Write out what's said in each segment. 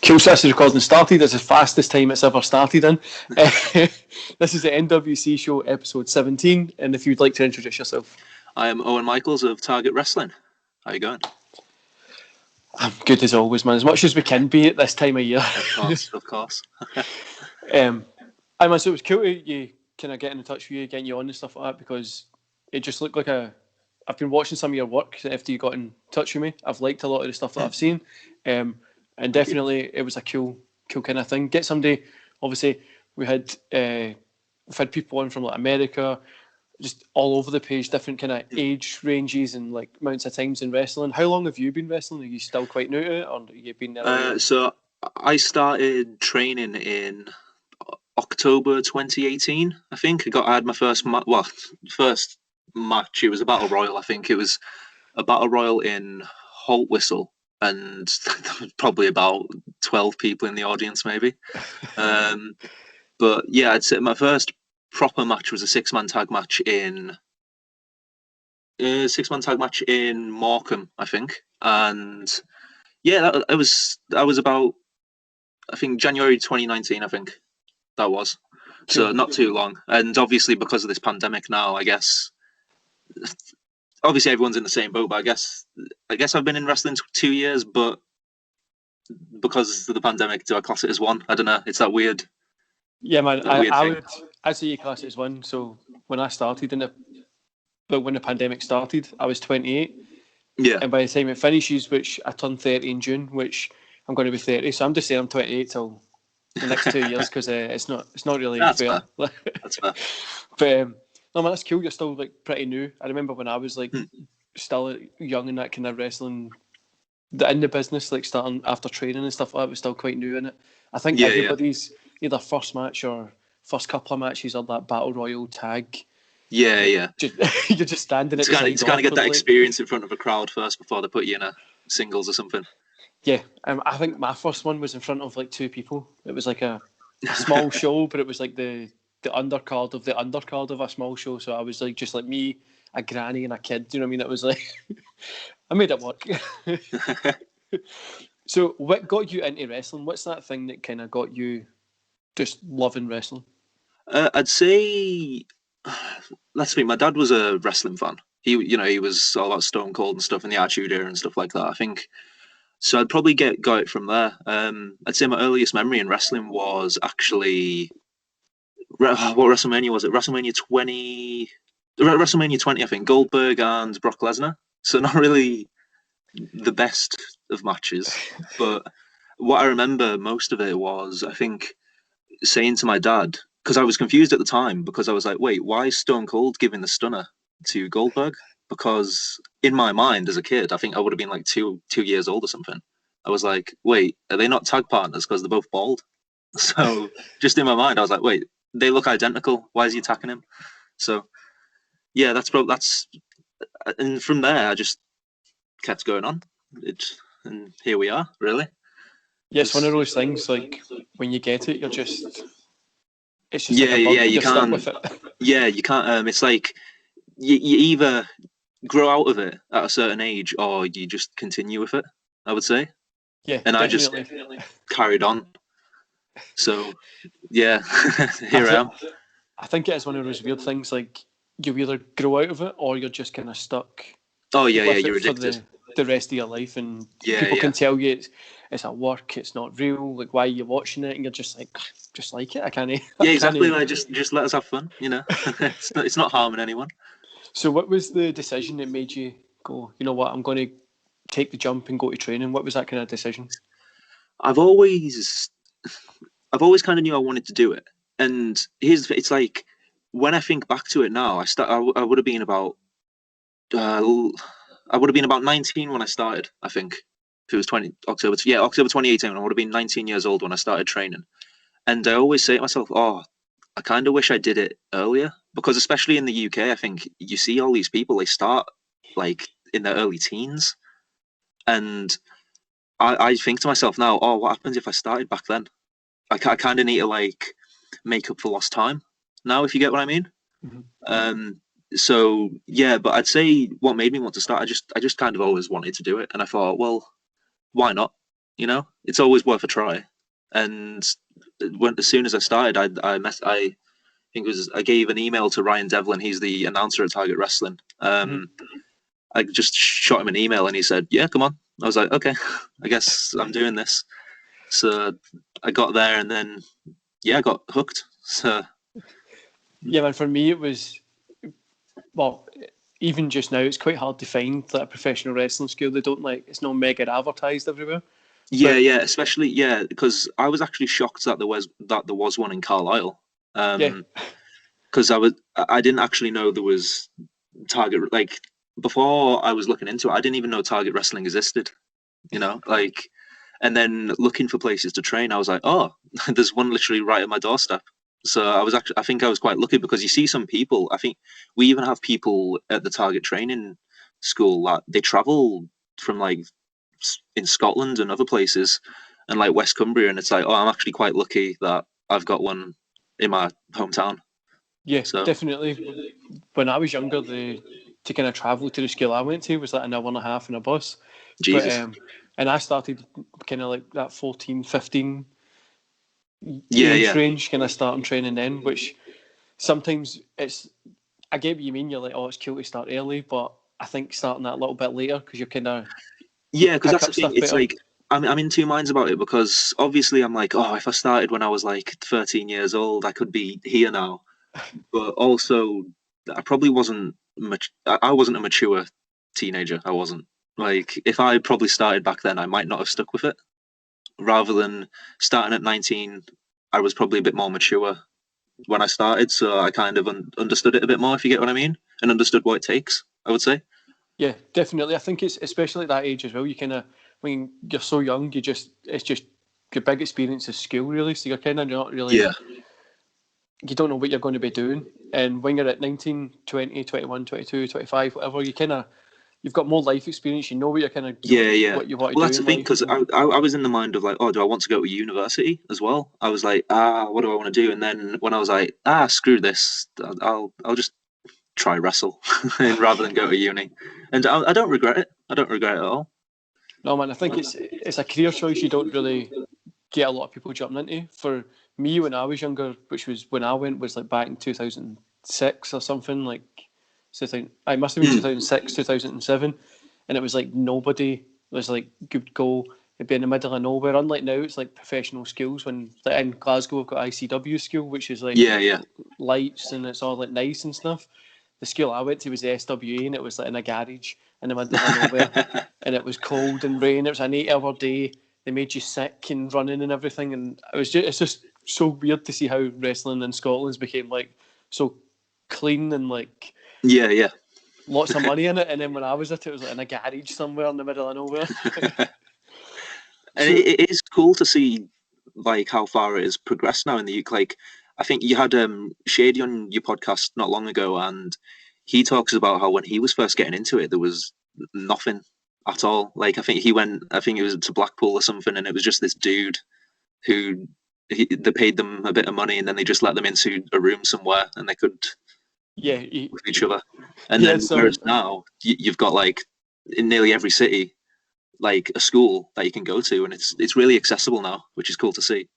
Cool, so this is recording started. This is the fastest time it's ever started in. This is the NWC Show, episode 17, and if you'd like to introduce yourself. I am Owen Michaels of Target Wrestling. How you going? I'm good as always, man, as much as we can be at this time of year. Of course. I mean, so it was cool to you kind of getting in touch with you, getting you on and stuff like that, because it just looked like I've been watching some of your work after you got in touch with me. I've liked a lot of the stuff that I've seen. And definitely, it was a cool kind of thing. Get somebody. Obviously, we've had people on from like America, just all over the page, different kind of age ranges and like amounts of times in wrestling. How long have you been wrestling? Are you still quite new to it, or have you been there? So I started training in October 2018. I think I had my first first match. It was a battle royal. I think it was a battle royal in Holt Whistle. And there was probably about 12 people in the audience, maybe. But yeah, I'd say my first proper match was a six-man tag match in Morecambe, I think. And yeah, that was about, I think, January 2019. I think that was. So not too long. And obviously, because of this pandemic now, I guess. Obviously, everyone's in the same boat, but I guess I've been in wrestling 2 years, but because of the pandemic, do I class it as one? I don't know. It's that weird. Yeah, man. I'd say you class it as one. So when I started when the pandemic started, I was 28. Yeah. And by the time it finishes, which I turned 30 in June, which I'm going to be 30, so I'm just saying I'm 28 till the next 2 years because it's not really That's fair. That's fair. But no, man, that's cool. You're still like pretty new. I remember when I was like still young in that kind of wrestling, in the business, like starting after training and stuff like that, was still quite new in it. I think everybody's either first match or first couple of matches on that battle royal tag. Yeah. You're just standing. It's kind of get that experience in front of a crowd first before they put you in a singles or something. Yeah, I think my first one was in front of like 2 people. It was like a small show, but it was like the undercard of a small show. So I was like just like me, a granny, and a kid. Do you know what I mean? It was like I made it work. So what got you into wrestling? What's that thing that kind of got you just loving wrestling? I'd say, let's think. My dad was a wrestling fan. He was all about Stone Cold and stuff in the Attitude Era and stuff like that. I think. So I'd probably got it from there. I'd say my earliest memory in wrestling was actually. What WrestleMania was it? WrestleMania 20, I think. Goldberg and Brock Lesnar. So not really the best of matches, but what I remember most of it was, I think, saying to my dad, because I was confused at the time, because I was like, wait, why is Stone Cold giving the stunner to Goldberg? Because in my mind as a kid, I think I would have been like 2 years old or something. I was like, wait, are they not tag partners because they're both bald? So just in my mind, I was like, wait, they look identical. Why is he attacking him? So yeah, that's and from there I just kept going on. And here we are, really. Yeah, it's one of those things. Like when you get it, it's just you can't. With it. Yeah, you can't. It's like you either grow out of it at a certain age, or you just continue with it. I would say. Yeah, and definitely. I just carried on. So, yeah, here I am. I think it is one of those weird things, like you either grow out of it or you're just kind of stuck. Oh, yeah, you're addicted. For the rest of your life, and people can tell you it's at work, it's not real, like why are you watching it, and you're just like it, I can't. Yeah, exactly, like just let us have fun, you know. it's not harming anyone. So what was the decision that made you go, you know what, I'm going to take the jump and go to training? What was that kind of decision? I've always kind of knew I wanted to do it, and it's like when I think back to it now, I would have been about 19 when I started. I think if it was October 2018, I would have been 19 years old when I started training. And I always say to myself, oh, I kind of wish I did it earlier, because especially in the UK, I think you see all these people, they start like in their early teens, and I think to myself now, oh, what happens if I started back then? I kind of need to like make up for lost time now, if you get what I mean. Mm-hmm. So yeah, but I'd say what made me want to start, I just kind of always wanted to do it, and I thought, well, why not? You know, it's always worth a try. And as soon as I started, I think it was I gave an email to Ryan Devlin. He's the announcer at Target Wrestling. I just shot him an email and he said, "Yeah, come on." I was like, "Okay, I guess I'm doing this." So I got there and then I got hooked. So Yeah, man. For me, it was well. Even just now, it's quite hard to find like a professional wrestling school. They don't it's not mega advertised everywhere. yeah, But yeah, especially because I was actually shocked that there was one in Carlisle. yeah, Because I didn't actually know there was Target, like, before I was looking into it, I didn't even know Target Wrestling existed. You know, like, and then looking for places to train, I was like, oh, there's one literally right at my doorstep. So I think I was quite lucky because you see some people. I think we even have people at the Target training school that they travel from like in Scotland and other places, and like West Cumbria, and it's like, oh, I'm actually quite lucky that I've got one in my hometown. yeah, So definitely. When I was younger, the to kind of travel to the school I went to was like an hour and a half in a bus. But Jesus, and I started kind of like that 14, 15 yeah, age yeah. range, kind of starting training then, which sometimes it's, I get what you mean, you're like, oh, it's cool to start early, but I think starting that a little bit later because you're kind of, you Yeah, because pick that's the up thing. stuff It's better. like I'm in two minds about it because obviously I'm like, oh, if I started when I was like 13 years old, I could be here now. But also, I probably wasn't much. I wasn't a mature teenager. I wasn't. Like, if I probably started back then, I might not have stuck with it. Rather than starting at 19, I was probably a bit more mature when I started, so I kind of understood it a bit more, if you get what I mean, and understood what it takes, I would say. Yeah, definitely. I think it's especially at that age as well. You kind of, when you're so young, it's just your big experience is school, really. So you're kind of not really, Yeah, you don't know what you're going to be doing. And when you're at 19, 20, 21, 22, 25, whatever, you've got more life experience. You know what you're kind of, yeah, yeah. what you want to Well, do that's the in thing life. because I was in the mind of like, oh, do I want to go to university as well? I was like, what do I want to do? And then when I was like, screw this, I'll just try wrestle, and rather than go to uni, and I don't regret it. I don't regret it at all. No, man, I think it's a career choice you don't really get a lot of people jumping into. For me, when I was younger, which was when I went, was like back in 2006 or something, like, so I must have been Mm. 2006, 2007, and it was like nobody was like good goal. It'd be in the middle of nowhere. Unlike now, it's like professional schools. When like in Glasgow, we've got ICW school, which is like Yeah, yeah, lights and it's all like nice and stuff. The school I went to was the SWA, and it was like in a garage in the middle of nowhere, and it was cold and rain. It was an 8 hour day. They made you sick and running and everything, and it's just so weird to see how wrestling in Scotland's became like so clean and like yeah, yeah. lots of money in it. And then when I was at it, it was like in a garage somewhere in the middle of nowhere. And So it is cool to see like how far it has progressed now in the UK. Like, I think you had Shady on your podcast not long ago, and he talks about how when he was first getting into it, there was nothing at all. Like, I think it was to Blackpool or something, and it was just this dude who they paid them a bit of money, and then they just let them into a room somewhere, and they could yeah, with each other. And he had then whereas some. now you've got like in nearly every city like a school that you can go to, and it's really accessible now, which is cool to see.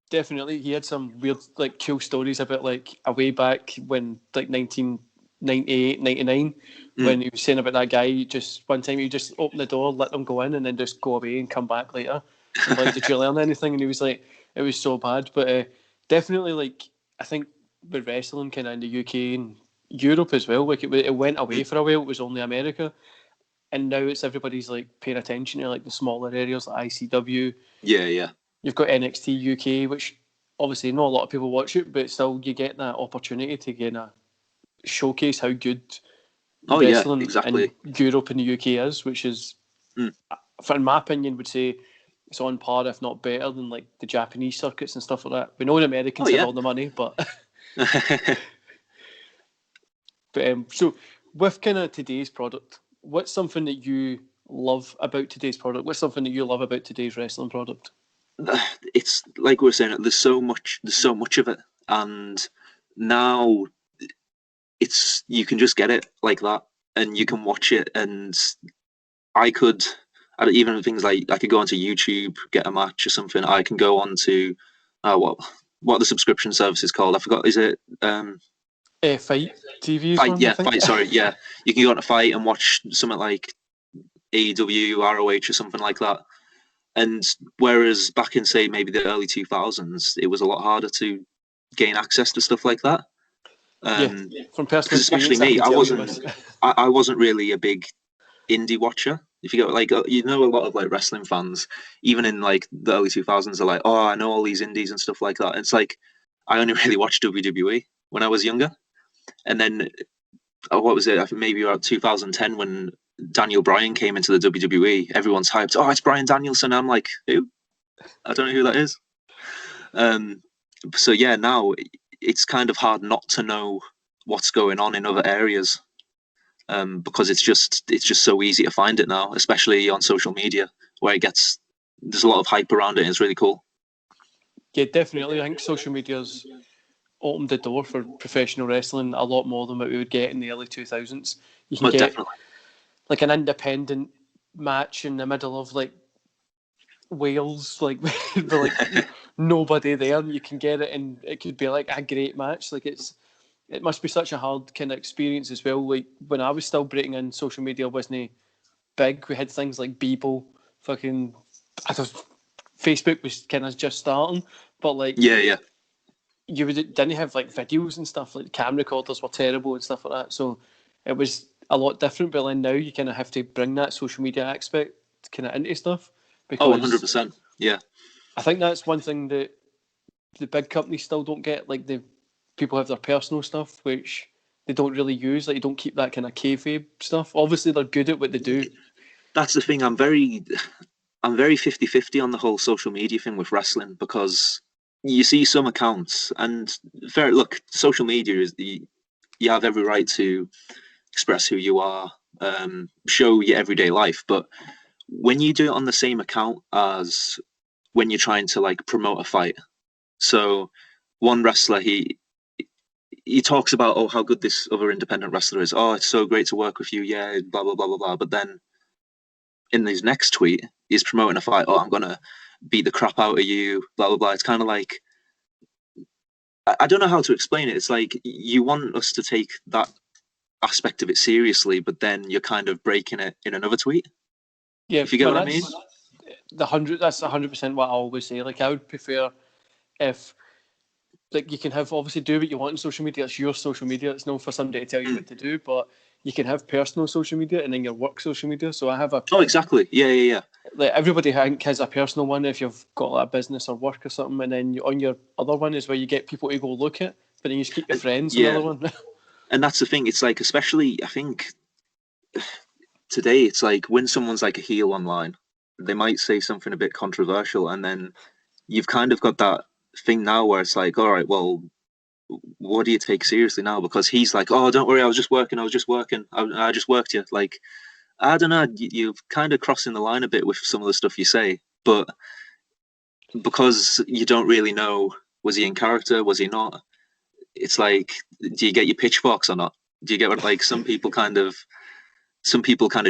Definitely, he had some weird, like, cool stories about like a way back when, like, 1998, 99, Mm. when he was saying about that guy. Just one time, he just opened the door, let them go in, and then just go away and come back later. And like, did you learn anything? And he was like, it was so bad. But definitely, like, I think with wrestling, kind of in the UK and Europe as well, like it went away for a while. It was only America, and now it's everybody's like paying attention to like the smaller areas like ICW. Yeah, yeah. You've got NXT UK, which obviously not a lot of people watch it, but still you get that opportunity to kind of showcase how good Oh yeah, wrestling in exactly. Europe and the UK is, which is, Mm. in my opinion, would say it's on par, if not better, than like the Japanese circuits and stuff like that. We know the Oh Americans have yeah. all the money, but so with kind of today's product, what's something that you love about today's product? What's something that you love about today's wrestling product? It's like we were saying, there's so much of it, and now you can just get it like that, and you can watch it, and I could Even things like I could go onto YouTube, get a match or something. I can go on to what are the subscription services called? I forgot. Is it Fight TV's Fight? one, I Yeah, think. Fight. Sorry, yeah. You can go on to Fight and watch something like AEW, ROH, or something like that. And whereas back in say maybe the early 2000s, it was a lot harder to gain access to stuff like that. Yeah, from personal Because especially experience, I me, can tell you this. I wasn't really a big indie watcher. If you go like a lot of like wrestling fans, even in like the early 2000s, are like, oh, I know all these indies and stuff like that. And it's like I only really watched WWE when I was younger, and then what was it? I think maybe around 2010 when Daniel Bryan came into the WWE. Everyone's hyped. Oh, it's Bryan Danielson. I'm like, who? I don't know who that is. Um, so yeah, now it's kind of hard not to know what's going on in other areas, because it's just so easy to find it now, especially on social media, where there's a lot of hype around it. And it's really cool. Yeah, definitely. I think social media's opened the door for professional wrestling a lot more than what we would get in the early 2000s. You can But get definitely, like an independent match in the middle of like Wales, like with like nobody there, and you can get it, and it could be like a great match. Like it must be such a hard kind of experience as well. Like when I was still breaking in, social media wasn't big. We had things like Bebo, fucking, I don't, Facebook was kind of just starting, but like yeah. didn't have like videos and stuff. Like camera recorders were terrible and stuff like that. So it was a lot different. But then now you kind of have to bring that social media aspect kind of into stuff, Oh, because 100%. Yeah. I think that's one thing that the big companies still don't get. Like the people have their personal stuff, which they don't really use. Like you don't keep that kind of kayfabe stuff. Obviously, they're good at what they do. That's the thing. I'm very 50-50 on the whole social media thing with wrestling, because you see some accounts, and fair look, social media is you have every right to express who you are, show your everyday life, but when you do it on the same account as when you're trying to like promote a fight. So one wrestler, he talks about, oh, how good this other independent wrestler is. Oh, it's so great to work with you. Yeah, blah blah blah blah blah. But then in his next tweet, he's promoting a fight. Oh, I'm gonna beat the crap out of you. Blah blah blah. It's kind of like I don't know how to explain it. It's like you want us to take that aspect of it seriously, but then you're kind of breaking it in another tweet. Yeah, If you get man, what I mean? that's 100% what I always say. Like I would prefer if like you can have obviously do what you want on social media. It's your social media. It's not for somebody to tell you what to do, but you can have personal social media and then your work social media. So I have a Oh, exactly. Yeah. like everybody I think has a personal one if you've got like a business or work or something, and then on your other one is where you get people to go look at, but then you just keep your And friends on the yeah, other one. and that's the thing. It's like, especially, I think today, it's like when someone's like a heel online, they might say something a bit controversial, and then you've kind of got that thing now where it's like, all right, well, what do you take seriously now? Because he's like, oh, don't worry, I was just working, I just worked you. Like, I don't know, you're kind of crossing the line a bit with some of the stuff you say, but because you don't really know, was he in character, was he not? It's like, do you get your pitchforks or not? Do you get what, like, some people kind of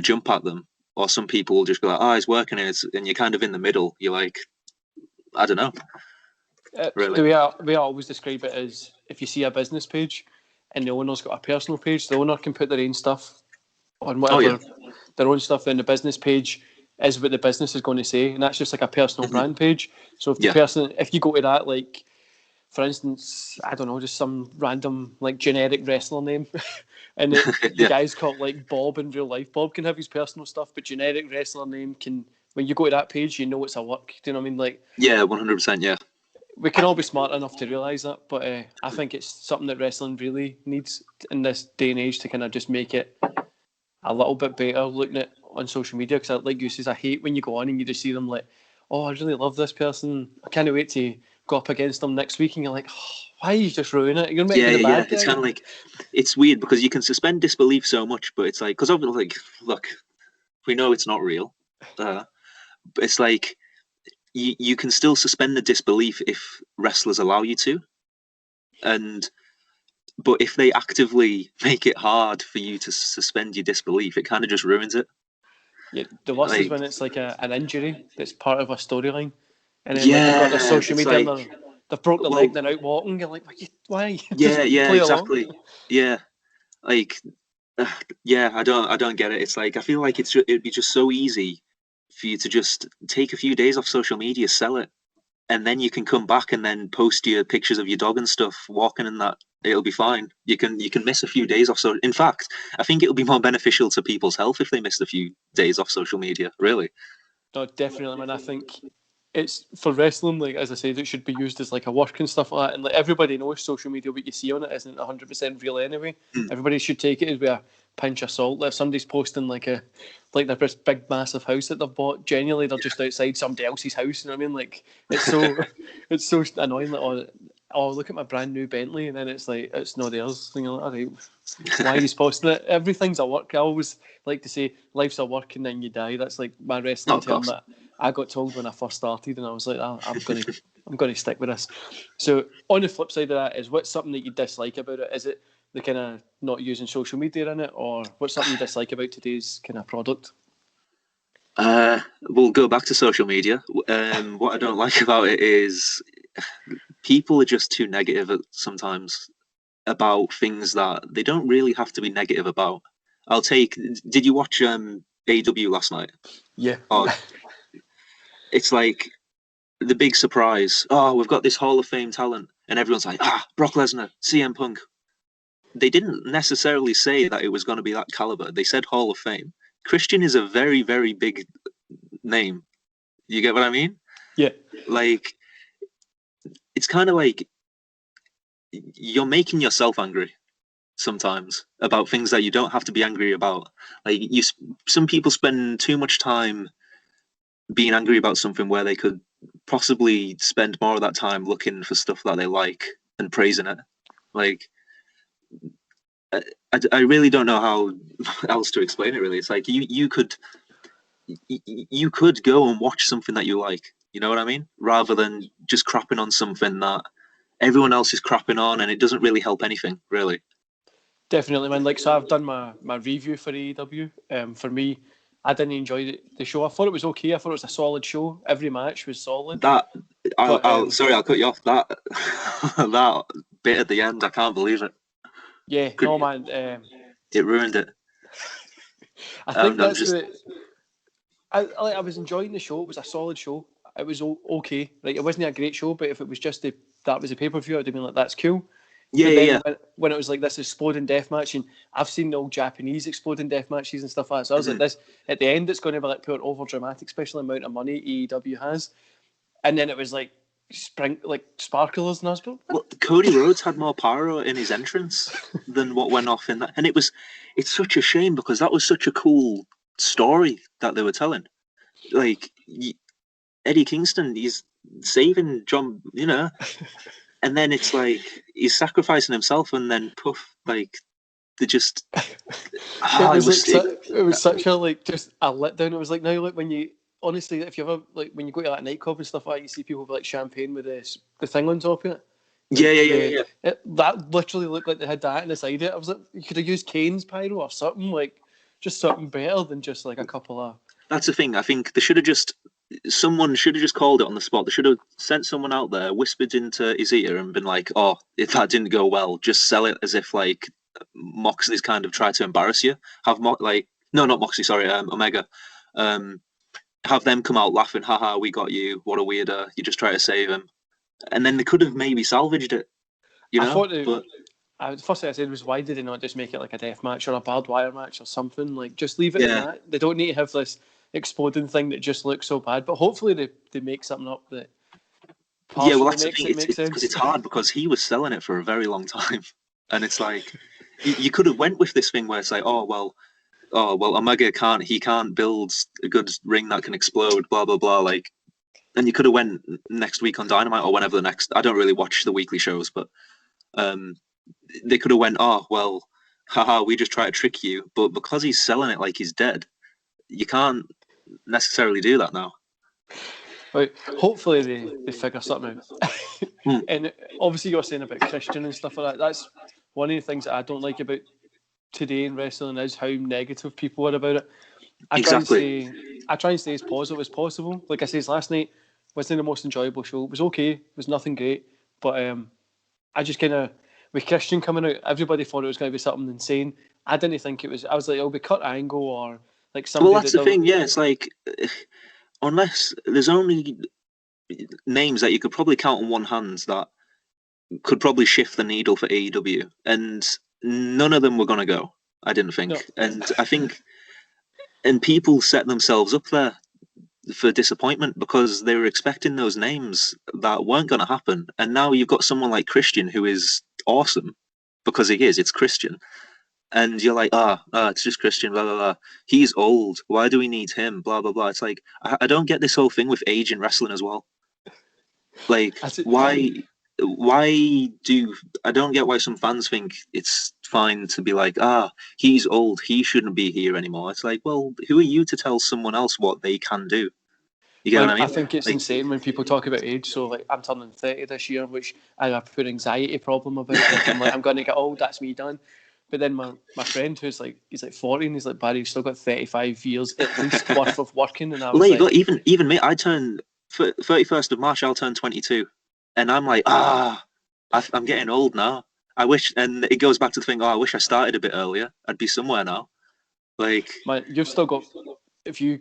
jump at them, or some people will just be like, "Oh, he's working," and you're kind of in the middle. You're like, I don't know, really. The way I always describe it is if you see a business page and the owner's got a personal page, the owner can put their own stuff on Oh yeah, whatever their own stuff. Then the business page is what the business is going to say, and that's just like a personal hmm brand page. So yeah, if you go to that, like for instance, I don't know, just some random like generic wrestler name, and the yeah, guy's called like Bob in real life. Bob can have his personal stuff, but generic wrestler name can. When you go to that page, you know it's a work. Do you know what I mean? Like yeah, 100%, yeah. we can all be smart enough to realise that, but I think it's something that wrestling really needs in this day and age to kind of just make it a little bit better looking at on social media. Because, like you says, I hate when you go on and you just see them like, oh, I really love this person. I can't wait to go up against them next week. And you're like, oh, why are you just ruining it? You're Yeah, making me yeah, the yeah. bad It's guy. kind of like, it's weird because you can suspend disbelief so much, but it's like, because obviously, like, look, we know it's not real. But it's like you can still suspend the disbelief if wrestlers allow you to, and but if they actively make it hard for you to suspend your disbelief, it kind of just ruins it. Yeah, the worst is Like, when it's like an injury that's part of a storyline, and then like they've got their yeah, social it's media like, and they've broke their leg well, and they're out walking. You're like, why? yeah, Just yeah, play along. exactly. Yeah, like, yeah, I don't get it. It's like I feel like it'd be just so easy for you to just take a few days off social media, sell it, and then you can come back and then post your pictures of your dog and stuff walking in that. It'll be fine. You can miss a few days off. So, in fact, I think it'll be more beneficial to people's health if they missed a few days off social media. Really. No, definitely, man. I think it's for wrestling. Like as I said, it should be used as like a work and stuff like that. And like everybody knows, social media, what you see on it isn't 100% real anyway. Mm. Everybody should take it as with a pinch of salt. If somebody's posting like their big massive house that they've bought, genuinely they're just outside somebody else's house. You know what I mean? Like it's so it's so annoying. Like oh, look at my brand new Bentley, and then it's like it's not theirs. And you're like, all right, why are you posting it? Everything's a work. I always like to say life's a work and then you die. That's like my Oh, wrestling of term course. that I got told when I first started, and I was like, I'm gonna stick with this. So on the flip side of that is, what's something that you dislike about it? Is it the kind of not using social media in it, or what's something you dislike about today's kind of product? We'll go back to social media. What I don't like about it is people are just too negative sometimes about things that they don't really have to be negative about. I'll take. Did you watch AW last night? Yeah, Oh, it's like the big surprise. Oh, we've got this Hall of Fame talent, and everyone's like, Brock Lesnar, CM Punk. They didn't necessarily say that it was going to be that caliber. They said Hall of Fame. Christian is a very, very big name. You get what I mean? yeah, Like, it's kind of like you're making yourself angry sometimes about things that you don't have to be angry about. Like, some people spend too much time being angry about something where they could possibly spend more of that time looking for stuff that they like and praising it. Like, I really don't know how else to explain it. Really, it's like you could go and watch something that you like. You know what I mean? Rather than just crapping on something that everyone else is crapping on, and it doesn't really help anything, really. definitely, man. Like so, I've done my review for AEW. For me, I didn't enjoy the show. I thought it was okay. I thought it was a solid show. Every match was solid, That but I'll cut you off. That that bit at the end, I can't believe it. yeah, no, man. It ruined it. I think I'm that's just the. I was enjoying the show. It was a solid show. It was okay. Like it wasn't a great show, but if it was just that was a pay per view, I'd have been like, that's cool. yeah, But yeah, then yeah. when it was like this exploding death match, and I've seen the old Japanese exploding death matches and stuff like that, so I was like, this at the end, it's going to be like pure over dramatic, especially the amount of money AEW has. And then it was like sparklers, and I was like, what? Well, Cody Rhodes had more pyro in his entrance than what went off in that, and it's such a shame because that was such a cool story that they were telling. Like Eddie Kingston, he's saving John, and then it's like he's sacrificing himself, and then poof, like they just It it was was like it was such a like just a letdown. It was like now like when you honestly if you ever like when you go to that nightclub and stuff like that, you see people with like champagne with the thing on top of it. yeah, Like yeah, yeah, yeah. that literally looked like they had that inside it. I was like, you could have used Kane's pyro or something like just something better than just like a couple of. That's the thing. I think they should have someone should have just called it on the spot. They should have sent someone out there, whispered into his ear, and been like, "Oh, if that didn't go well, just sell it as if like Moxley's kind of tried to embarrass you. Have no, not Moxley, sorry, Omega. Um, have them come out laughing, haha, we got you. What a weirdo. You just try to save him, and then they could have maybe salvaged it, I thought But the first thing I said was, why did they not just make it like a death match or a barbed wire match or something? Like, just leave it at yeah, that. They don't need to have this exploding thing that just looks so bad. But hopefully they make something up that yeah. Well, partially that's the makes thing. it make It's because sense. it's hard because he was selling it for a very long time, and it's like you could have went with this thing where it's like, Omega can't build a good ring that can explode, blah blah blah. Like, and you could have went next week on Dynamite or whenever the next. I don't really watch the weekly shows, but um, they could have went, oh well, haha, we just try to trick you. But because he's selling it like he's dead, you can't necessarily do that now. Right. Hopefully they figure something out. Hmm. And obviously you're saying about Christian and stuff like that. That's one of the things that I don't like about today in wrestling is how negative people are about it. I Exactly. try and stay as positive as possible. Like I said, last night wasn't the most enjoyable show. It was okay. It was nothing great, but I just kind of, with Christian coming out, everybody thought it was going to be something insane. I didn't think it was. I was like, it'll be Kurt Angle or like Well, somebody that's that the does. thing. Yeah, it's like unless there's only names that you could probably count on one hand that could probably shift the needle for AEW, and none of them were going to go. I didn't No, think, and I think, and people set themselves up there for disappointment because they were expecting those names that weren't going to happen, and now you've got someone like Christian who is awesome because he is. It's Christian, and you're like, it's just Christian, blah blah blah. He's old. Why do we need him? Blah blah blah. It's like I don't get this whole thing with age in wrestling as well. Like, that's it. why do I don't get why some fans think it's fine to be like, he's old, he shouldn't be here anymore. It's like, well, who are you to tell someone else what they can do? You get what I I mean? think it's Like, insane when people talk about age. So like, I'm turning 30 this year, which I have a poor anxiety problem about. Like, I'm going to get old. That's me done. But then my friend who's like, he's like 40 and he's like, Barry, you've still got 35 years at least worth of working. And I well, was there you like, go. Even me, I turn 31st of March. I'll turn 22, and I'm like, I'm getting old now. I wish, and it goes back to the thing. Oh, I wish I started a bit earlier. I'd be somewhere now. Like, man, you've still got, if you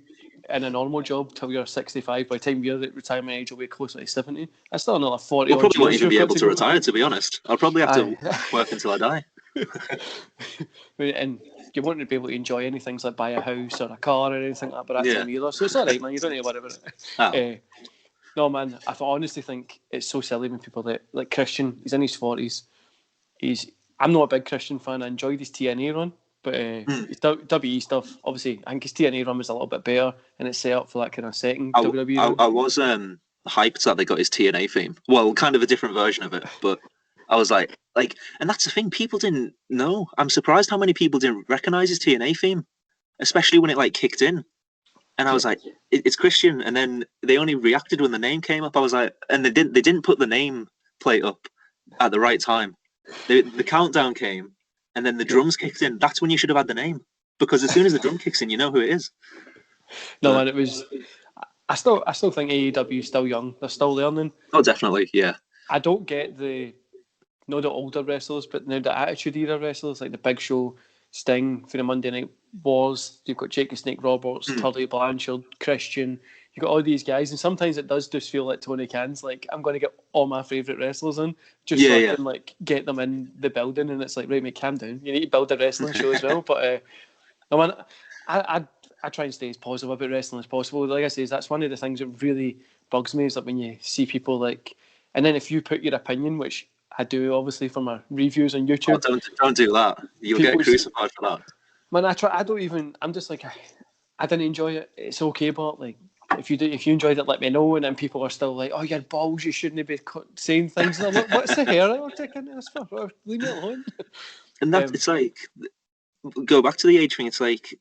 in a normal job till you're 65, by the time you're at retirement age, you'll be closer to 70. That's still another 40 we'll odd probably won't years even you've be got able to to go. retire. To be honest, I'll probably have to Aye. work until I die. And you won't be able to enjoy any things like buy a house or a car or anything like that by that Yeah. time either. So it's all right, man. You don't need to worry about it. No, man. I honestly think it's so silly when people like Christian. He's in his 40s. I'm not a big Christian fan. I enjoyed his TNA run, but his WWE stuff. Obviously, I think his TNA run was a little bit better, and it's set up for that kind of second WWE run. I was hyped that they got his TNA theme. Well, kind of a different version of it, but I was like, and that's the thing. People didn't know. I'm surprised how many people didn't recognize his TNA theme, especially when it like kicked in. And I was like, it's Christian. And then they only reacted when the name came up. I was like, and they didn't put the name plate up at the right time. The countdown came, and then the drums kicked in. That's when you should have had the name, because as soon as the drum kicks in, you know who it is. No, man. It was. I still think AEW is still young. They're still learning. Oh, definitely, yeah. I don't get not the older wrestlers, but now the Attitude Era wrestlers like the Big Show, Sting for the Monday Night Wars. You've got Jake the Snake Roberts, Tully Blanchard, Christian. You've got all these guys, and sometimes it does just feel like Tony Khan's like, I'm going to get all my favourite wrestlers in, just so I can like get them in the building. And it's like, right, mate, calm down. You need to build a wrestling show as well. But no, man, I try and stay as positive about wrestling as possible. Like I say, that's one of the things that really bugs me is that when you see people like, and then if you put your opinion, which I do obviously for my reviews on YouTube. Oh, don't do that. You'll get crucified for that. Man, I don't even. I'm just like, I didn't enjoy it. It's okay, but like, if you enjoyed it, let me know. And then people are still like, oh, your balls, you shouldn't be saying things. And I'm like, what's the hair I'm taking this for? Leave me alone. And that it's like, go back to the age thing. It's like,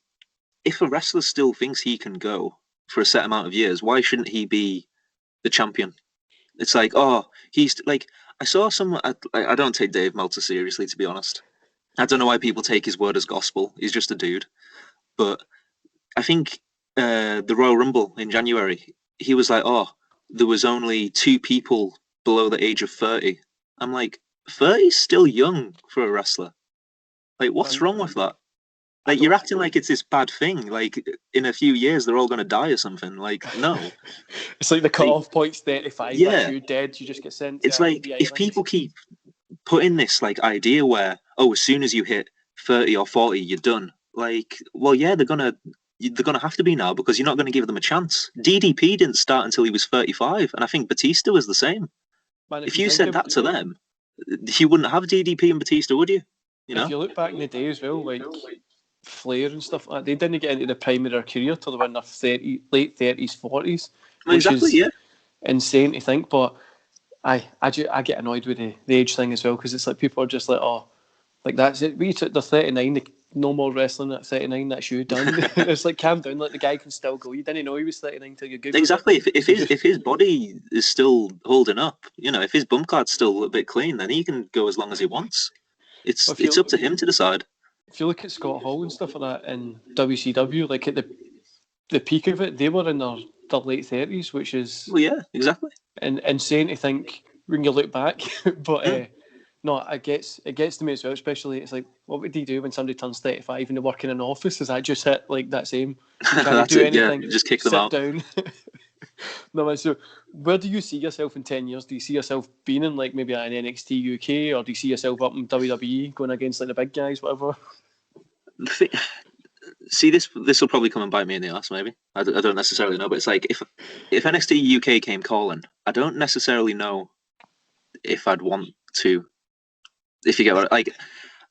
if a wrestler still thinks he can go for a set amount of years, why shouldn't he be the champion? It's like, he's like, I saw someone. I don't take Dave Meltzer seriously, to be honest. I don't know why people take his word as gospel. He's just a dude. But I think the Royal Rumble in January, he was like, there was only 2 people below the age of 30. I'm like, 30's still young for a wrestler. Like, what's wrong with that? Like, you're acting like it's this bad thing. Like, in a few years, they're all going to die or something. Like, no. It's like the cut-off point's 35. Yeah. That's you dead. You just get sent. It's like, if people keep putting this, like, idea where, as soon as you hit 30 or 40, you're done. Like, well, yeah, they're gonna have to be now because you're not going to give them a chance. DDP didn't start until he was 35, and I think Batista was the same. Man, if you said that to them, you wouldn't have DDP and Batista, would you? You know? If you look back in the day as well, like Flair and stuff like that, they didn't get into the prime of their career till they were in their late 30s, 40s, which is insane to think. But I get annoyed with the age thing as well because it's like people are just like, like that's it. We took the 39, no more wrestling at 39. That's you done. It's like calm down. Like the guy can still go. You didn't know he was 39 till you Googled exactly. If his body is still holding up, if his bum card's still a bit clean, then he can go as long as he wants. It's up to him to decide. If you look at Scott Hall and stuff like that in WCW, like at the the peak of it, they were in their late 30s, which is Well, yeah, exactly. insane to think when you look back. But Mm. no, it gets to me as well. Especially, it's like, what would you do when somebody turns 35 and they work in an office? Is that just hit like that same? You can't That's do it. Yeah, anything. just kick them Sit out. down. No, man. So, where do you see yourself in 10 years? Do you see yourself being in like maybe an NXT UK, or do you see yourself up in WWE going against like the big guys, whatever? See, this will probably come and bite me in the ass. Maybe I don't necessarily know, but it's like if NXT UK came calling, I don't necessarily know if I'd want to. If you get what like,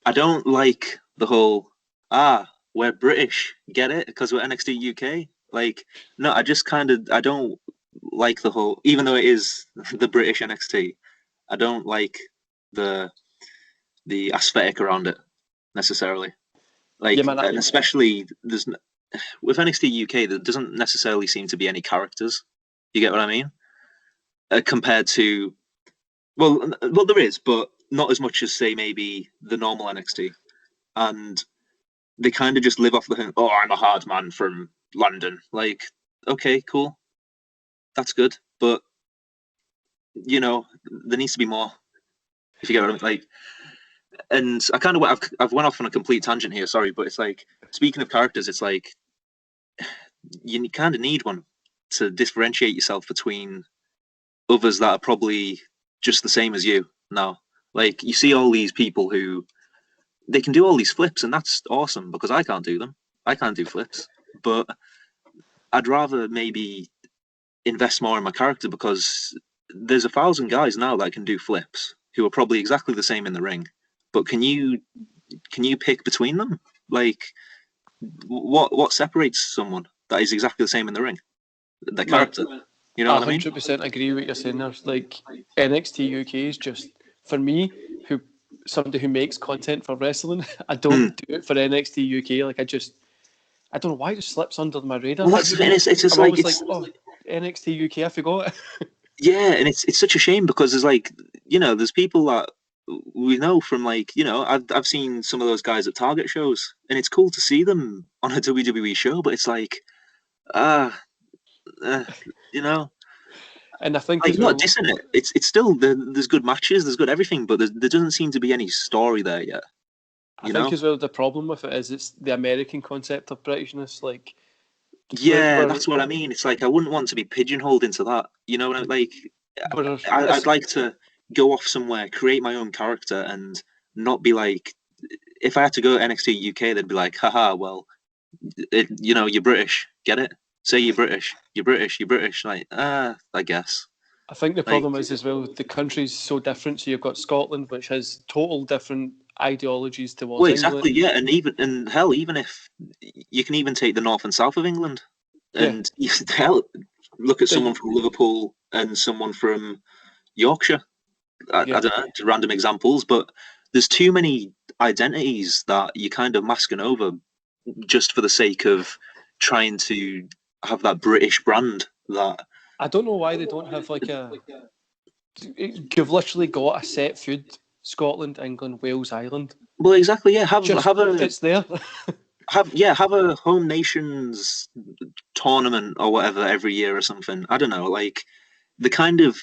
I don't like the whole we're British, get it? Because we're NXT UK. Like, no, I don't like the whole, even though it is the British NXT. I don't like the aesthetic around it necessarily. Yeah, Like, man. and especially with NXT UK, there doesn't necessarily seem to be any characters. You get what I mean? Compared to, well, there is, but not as much as say maybe the normal NXT, and they kind of just live off the oh, I'm a hard man from London. Like, okay, cool, that's good, but there needs to be more. If you get what I mean, like, and I kind of I've went off on a complete tangent here. Sorry, but it's like, speaking of characters, it's like you kind of need one to differentiate yourself between others that are probably just the same as you now. Like, you see all these people who they can do all these flips, and that's awesome because I can't do them. I can't do flips, but I'd rather maybe invest more in my character because there's 1,000 guys now that can do flips who are probably exactly the same in the ring. But can you pick between them? Like, what separates someone that is exactly the same in the ring? Their character. You know I what I mean? 100% agree with what you're saying. There's like NXT UK is just for me, who somebody who makes content for wrestling. I don't do it for NXT UK. Like, I don't know why it just slips under my radar. Well, that's it's just I'm like always like, oh, NXT UK, I forgot. yeah, and it's such a shame because there's like there's people that we know from like I've seen some of those guys at Target shows, and it's cool to see them on a WWE show, but it's like ah uh, you know And I think like as not well, dissing it. It's still there's good matches, there's good everything, but there doesn't seem to be any story there yet. I think as well the problem with it is it's the American concept of Britishness. Like, Yeah, we're, that's what I mean. It's like I wouldn't want to be pigeonholed into that. You know what I like? we're I'd like to go off somewhere, create my own character, and not be like, if I had to go to NXT UK, they'd be like, haha, well, you're British, get it? Say you're British, you're British, you're British. Like, I guess. I think the Like, problem is as well the country's so different. So you've got Scotland, which has total different ideologies towards well, England. exactly, yeah, and hell, even if you can even take the north and south of England, Yeah, and hell, look at someone the, from Liverpool and someone from Yorkshire. I yeah. don't know, random examples, but there's too many identities that you're kind of masking over just for the sake of trying to have that British brand. That I don't know why they don't have like a. You've literally got a set food: Scotland, England, Wales, Ireland. well, exactly, yeah. Just it's there. Have a home nations tournament or whatever every year or something. I don't know, like the kind of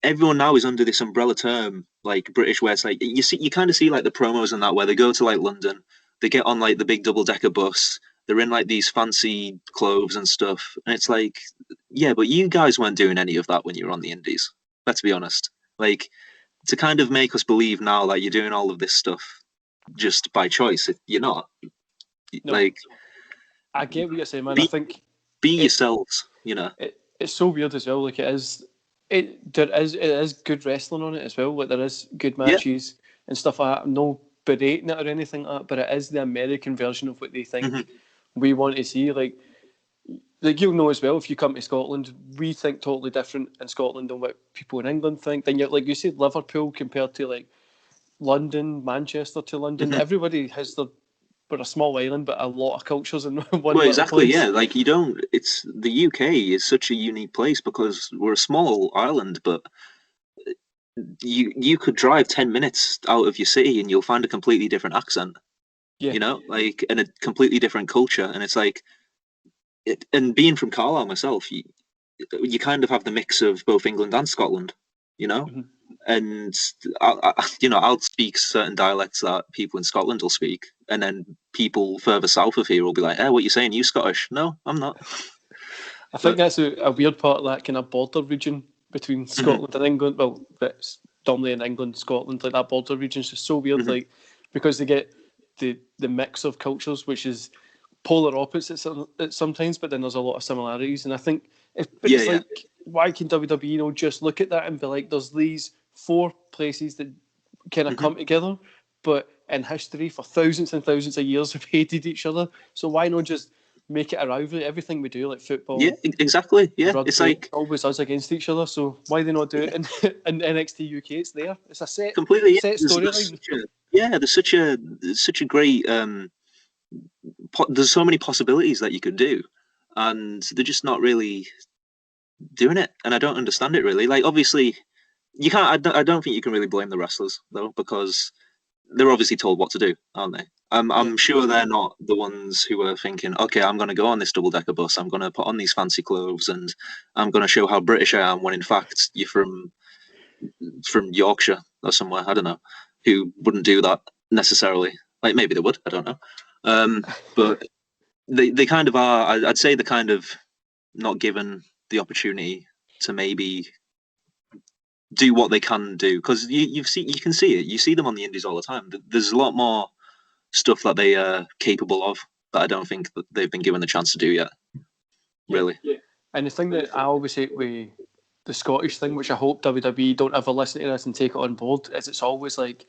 everyone now is under this umbrella term like British, where it's like you kind of see like the promos and that where they go to like London, they get on like the big double decker bus, they're in like these fancy clothes and stuff, and it's like, yeah, but you guys weren't doing any of that when you were on the Indies. Let's be honest. Like, to kind of make us believe now that you're doing all of this stuff just by choice, you're not. No, Like, I get what you're saying, man. I be think be it, yourselves. You know. it's so weird as well. Like, it is good wrestling on it as well. Like, there is good Yeah. matches and stuff like that. I'm no berating it or anything like that, but it is the American version of what they think Hmm. we want to see. Like you'll know as well, if you come to Scotland, we think totally different in Scotland than what people in England think. Then you like you said, Liverpool compared to like London, Manchester to London. Hmm. Everybody has we're a small island, but a lot of cultures in one Well, little exactly. place. Yeah. Like, you don't. It's the UK is such a unique place because we're a small island, but you could drive 10 minutes out of your city and you'll find a completely different accent. Yeah, Like, and a completely different culture, and it's like and being from Carlisle myself, you kind of have the mix of both England and Scotland, you know. Mm-hmm. And I'll speak certain dialects that people in Scotland will speak, and then people further south of here will be like, "Hey, what you saying? You Scottish?" No, I'm not. I think But that's a weird part of that kind of border region between Scotland and England. Well, it's dominantly in England, Scotland, like that border region is just so weird, like because they get the mix of cultures, which is polar opposites sometimes, but then there's a lot of similarities. And I think, but yeah, it's like, why can WWE just look at that and be like, there's these four places that kind of hmm come together, but in history for thousands and thousands of years have hated each other. So why not just make it a rivalry? Everything we do, like yeah, football, exactly. Yeah, it's rugby, like always us against each other. So why they not do it in NXT UK? It's there. It's a completely. Yeah, set storyline. there's such a great there's so many possibilities that you could do, and they're just not really doing it, and I don't understand it really. Like, obviously, you can't. I don't think you can really blame the wrestlers though, because they're obviously told what to do, aren't they? Yeah, I'm sure they're not the ones who are thinking, okay, I'm going to go on this double decker bus. I'm going to put on these fancy clothes, and I'm going to show how British I am. When in fact, you're from Yorkshire or somewhere. I don't know, who wouldn't do that necessarily. Like, maybe they would. I don't know. But they kind of are. I'd say they're kind of not given the opportunity to maybe do what they can do, because you can see it. You see them on the indies all the time. There's a lot more stuff that they are capable of that I don't think that they've been given the chance to do yet. yeah. Really. And the thing that I always hate with the Scottish thing, which I hope WWE don't ever listen to this and take it on board, is it's always like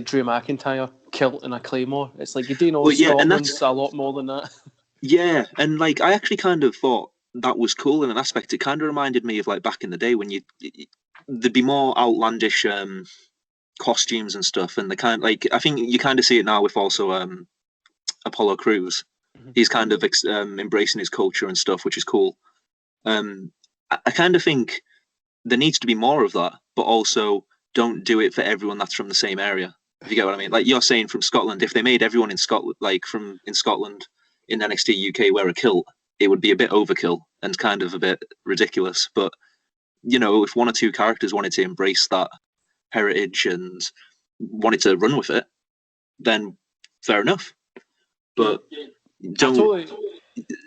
Drew McIntyre, kilt and a claymore. It's like, you do know Well, yeah, and that's Scotland's a lot more than that. yeah, and like I actually kind of thought that was cool in an aspect. It kind of reminded me of like back in the day when there'd be more outlandish costumes and stuff, and the kind like I think you kind of see it now with also Apollo Crews. He's kind of embracing his culture and stuff, which is cool. I kind of think there needs to be more of that, but also don't do it for everyone that's from the same area. If you get what I mean, like you're saying from Scotland, if they made everyone in Scotland, like from in Scotland in NXT UK wear a kilt, it would be a bit overkill and kind of a bit ridiculous. But if one or two characters wanted to embrace that heritage and wanted to run with it, then fair enough. But I don't, totally,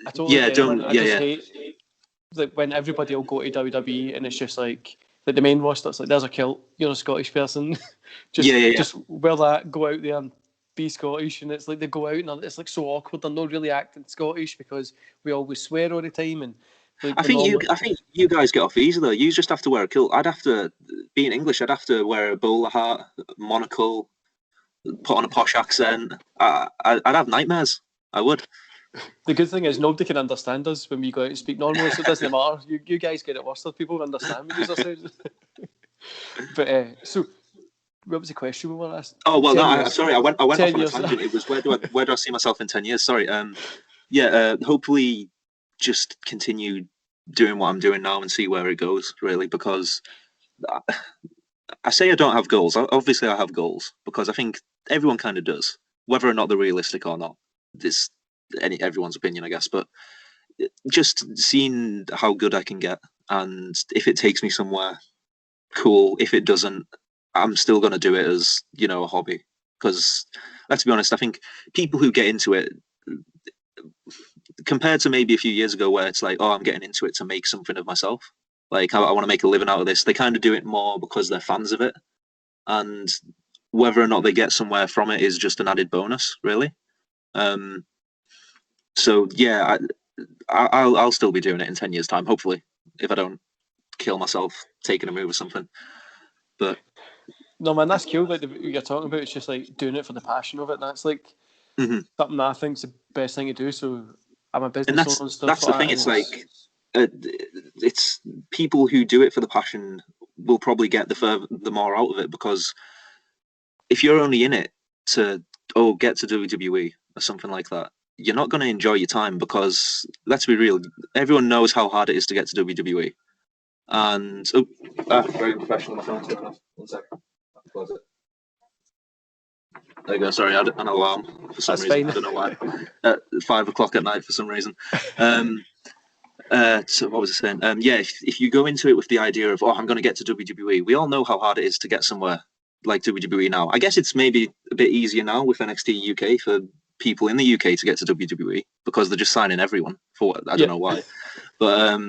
I totally yeah, get it, man. don't, I yeah, just yeah, hate like when everybody will go to WWE and it's just like the main roster. It's like, there's a kilt. You're a Scottish person. yeah, yeah, yeah. just wear that. Go out there and be Scottish. And it's like they go out and it's like so awkward. They're not really acting Scottish because we always swear all the time and like I we're think you, normal. I think you guys get off easy though. You just have to wear a kilt. I'd have to, being English, I'd have to wear a bowler hat, monocle, put on a posh accent. I'd have nightmares. I would. The good thing is nobody can understand us when we go out and speak normally, so it doesn't matter. You guys get it worse. People understand what you're saying. But so what was the question we were asked? Oh well, no. 10 years. Sorry, I went off 10 on a years. tangent. It was where do I see myself in 10 years? Sorry. Yeah. Hopefully, just continue doing what I'm doing now and see where it goes. Really, because I say I don't have goals. Obviously, I have goals because I think everyone kind of does, whether or not they're realistic or not. This everyone's opinion, I guess. But just seeing how good I can get, and if it takes me somewhere, cool. If it doesn't, I'm still going to do it as a hobby. Because let's be honest, I think people who get into it, compared to maybe a few years ago, where it's like, oh, I'm getting into it to make something of myself. Like I want to make a living out of this. They kind of do it more because they're fans of it, and whether or not they get somewhere from it is just an added bonus, really. Um, so yeah, I'll still be doing it in 10 years' time, hopefully, if I don't kill myself taking a move or something. But No, man, that's cool. Like you're talking about, it's just like doing it for the passion of it. And that's like mhm. something that I think's the best thing to do. So I'm a and business owner that's and stuff that's the like thing. that. And It's like uh, it's people who do it for the passion will probably get the more out of it, because if you're only in it to get to WWE or something like that, you're not going to enjoy your time, because let's be real, everyone knows how hard it is to get to WWE. And very professional. My phone's going off. 1 second. I'll close it. There you go. Sorry, I had an alarm for some That's reason. fine. I don't know why. At 5 o'clock at night for some reason. So what was I saying? Yeah, if you go into it with the idea of, oh, I'm going to get to WWE, we all know how hard it is to get somewhere like WWE now. I guess it's maybe a bit easier now with NXT UK for people in the UK to get to WWE because they're just signing everyone for I don't know why. But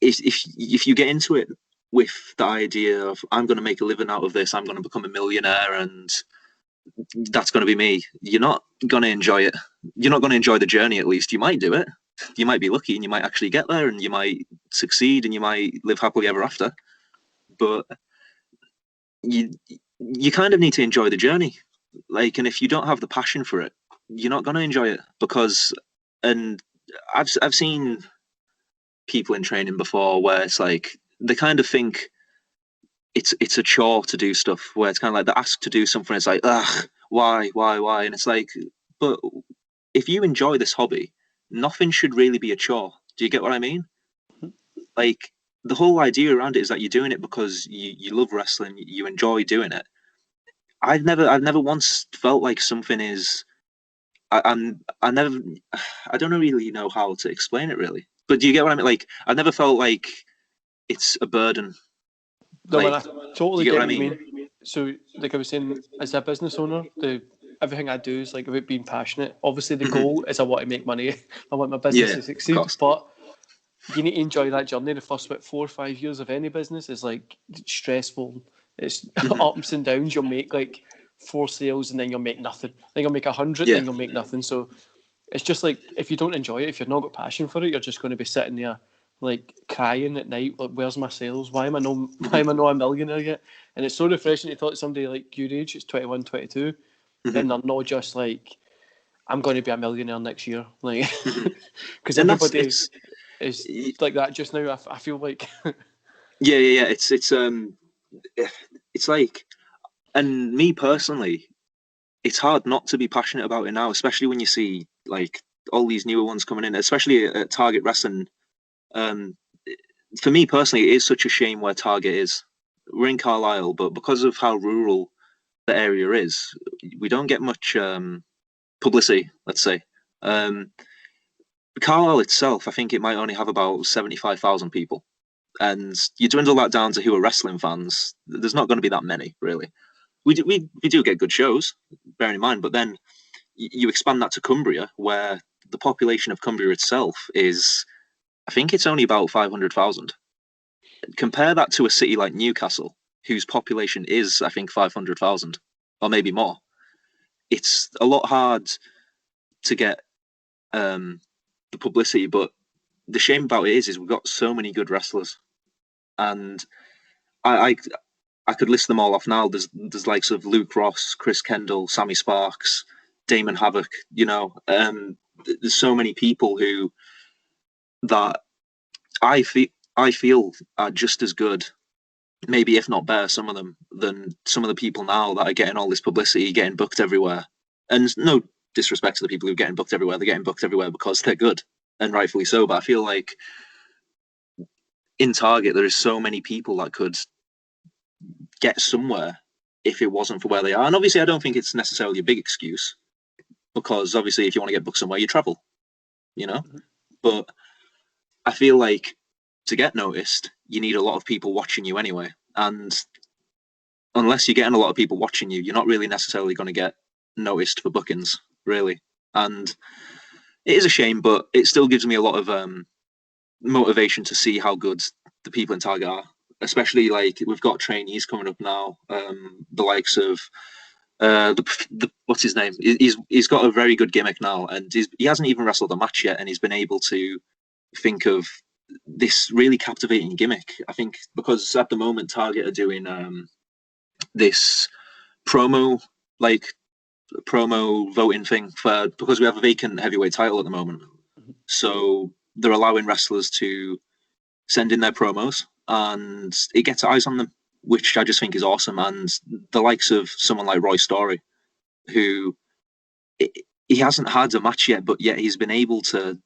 if you get into it with the idea of I'm going to make a living out of this, I'm going to become a millionaire, and that's going to be me, you're not going to enjoy it. You're not going to enjoy the journey. At least you might do it. You might be lucky, and you might actually get there, and you might succeed, and you might live happily ever after. But you kind of need to enjoy the journey. Like, and if you don't have the passion for it, you're not going to enjoy it because. And I've seen people in training before where it's like they kind of think it's a chore to do stuff, where it's kind of like they're asked to do something, it's like, ugh, why, and it's like, but if you enjoy this hobby, nothing should really be a chore. Do you get what I mean? Like, the whole idea around it is that you're doing it because you love wrestling, you enjoy doing it. I've never once felt like something is. I never. I don't really know how to explain it really. But do you get what I mean? Like, I never felt like it's a burden. No, man, Like, I do totally you get get what I what you mean? mean. So, like I was saying, as a business owner, everything I do is like about being passionate. Obviously, the Mhm. goal is I want to make money. I want my business Yeah, to of succeed. course. But you need to enjoy that journey. The first 4 or 5 years of any business is like stressful. It's Mhm. ups and downs. You'll make like 4 sales and then you'll make nothing. Then you'll make 100, Yeah. then you'll make nothing. So it's just like if you don't enjoy it, if you've not got passion for it, you're just going to be sitting there like crying at night. Like, where's my sales? Why am I no? Why Mhm. am I not a millionaire yet? And it's so refreshing to talk to somebody like your age, it's 21, 22, Mhm. and they're not just like, I'm going to be a millionaire next year, like, Mhm. because And that's everybody is like that just now. I feel like yeah. It's like, and me personally, it's hard not to be passionate about it now, especially when you see like all these newer ones coming in, especially at Target Wrestling. Um, for me personally, it is such a shame where Target is. We're in Carlisle, but because of how rural the area is, we don't get much publicity, let's say. Um, Carlisle itself, I think it might only have about 75,000 people. And you dwindle that down to who are wrestling fans, there's not going to be that many, really. We do get good shows, bearing in mind, but then you expand that to Cumbria, where the population of Cumbria itself is, I think it's only about 500,000. Compare that to a city like Newcastle, whose population is, I think, 500,000, or maybe more. It's a lot hard to get the publicity, but the shame about it is we've got so many good wrestlers, and I, I I could list them all off now. There's likes of Luke Ross, Chris Kendall, Sammy Sparks, Damon Havoc. There's so many people who that I feel are just as good, maybe if not better, some of them than some of the people now that are getting all this publicity, getting booked everywhere. And no disrespect to the people who are getting booked everywhere, they're getting booked everywhere because they're good, and rightfully so. But I feel like in Target there is so many people that could get somewhere if it wasn't for where they are. And obviously, I don't think it's necessarily a big excuse because obviously, if you want to get booked somewhere, you travel, you know. But I feel like to get noticed, you need a lot of people watching you anyway. And unless you're getting a lot of people watching you, you're not really necessarily going to get noticed for bookings, really. And it is a shame, but it still gives me a lot of motivation to see how good the people in Target are. Especially like we've got trainees coming up now, the likes of what's his name? He's got a very good gimmick now, and he hasn't even wrestled a match yet, and he's been able to think of this really captivating gimmick. I think because at the moment Target are doing this promo like promo voting thing for because we have a vacant heavyweight title at the moment, so they're allowing wrestlers to send in their promos, and it gets eyes on them, which I just think is awesome. And the likes of someone like Roy Story, who he hasn't had a match yet, but yet he's been able to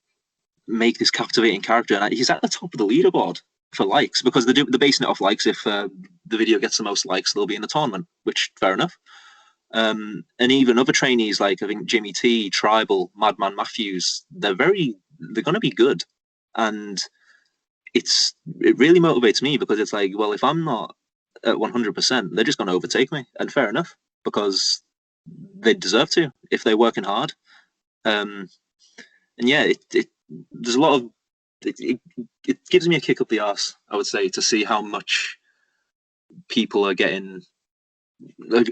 make this captivating character, and he's at the top of the leaderboard for likes because they're basing it off likes. If the video gets the most likes, they'll be in the tournament, which fair enough. And even other trainees like I think Jimmy T, Tribal, Madman Matthews, they're going to be good, and it really motivates me because it's like, well, if I'm not at 100%, they're just going to overtake me, and fair enough because they deserve to if they're working hard. And yeah, there's a lot of it gives me a kick up the arse, I would say, to see how much people are getting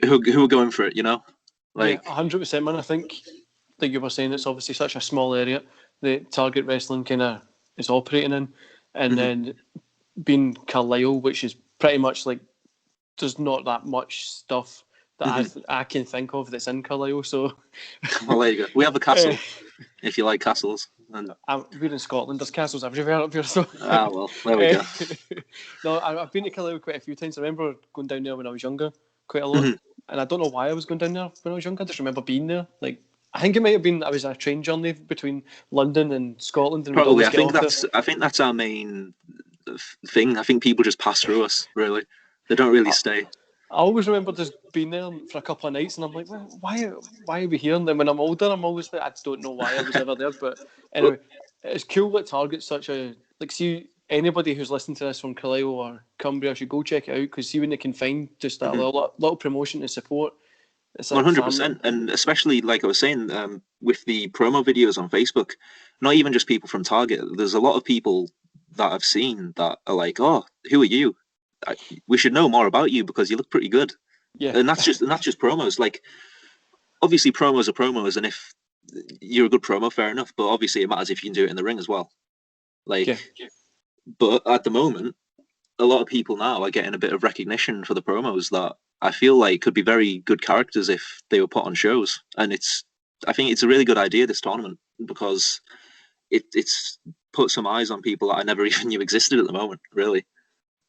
who are going for it. Yeah, Like 100%, man. I think, like you were saying, it's obviously such a small area that Target Wrestling kind of is operating in, and then being Carlisle, which is pretty much like there's not that much stuff that I can think of that's in Carlisle. So, well, there you go. We have a castle if you like castles. And we're in Scotland. There's castles everywhere up here. So, well, there we go. No, I've been to Carlisle quite a few times. I remember going down there when I was younger, quite a lot. And I don't know why I was going down there when I was younger. I just remember being there. Like, I think it might have been I was on a train journey between London and Scotland, and Probably, I think that's our main thing. I think people just pass through us. Really, they don't really stay. I always remember just being there for a couple of nights, and I'm like, well, why are we here? And then when I'm older, I'm always like, I don't know why I was ever there. But anyway, it's cool that Target's such a like. See, anybody who's listening to this from Carlisle or Cumbria should go check it out because see when they can find just that little promotion and support. 100%, and especially like I was saying, with the promo videos on Facebook, not even just people from Target. There's a lot of people that I've seen that are like, "Oh, who are you? We should know more about you because you look pretty good." Yeah, and that's just promos. Like, obviously, promos are promos, and if you're a good promo, fair enough. But obviously, it matters if you can do it in the ring as well. Like, but at the moment, a lot of people now are getting a bit of recognition for the promos that I feel like could be very good characters if they were put on shows. And I think it's a really good idea, this tournament, because it's put some eyes on people that I never even knew existed at the moment, really.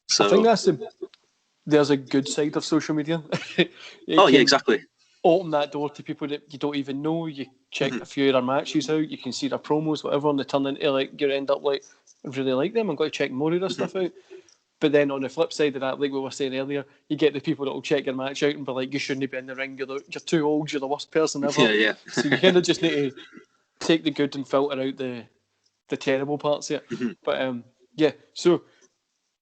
So I think there's a good side of social media. yeah, exactly. Open that door to people that you don't even know. You check a few of their matches out. You can see their promos, whatever, and they turn into like you end up like I really like them. I'm going to check more of their stuff out. But then on the flip side of that, like we were saying earlier, you get the people that will check your match out and be like, you shouldn't be in the ring. You're too old. You're the worst person ever. Yeah. So you kind of just need to take the good and filter out the terrible parts of it. But yeah, so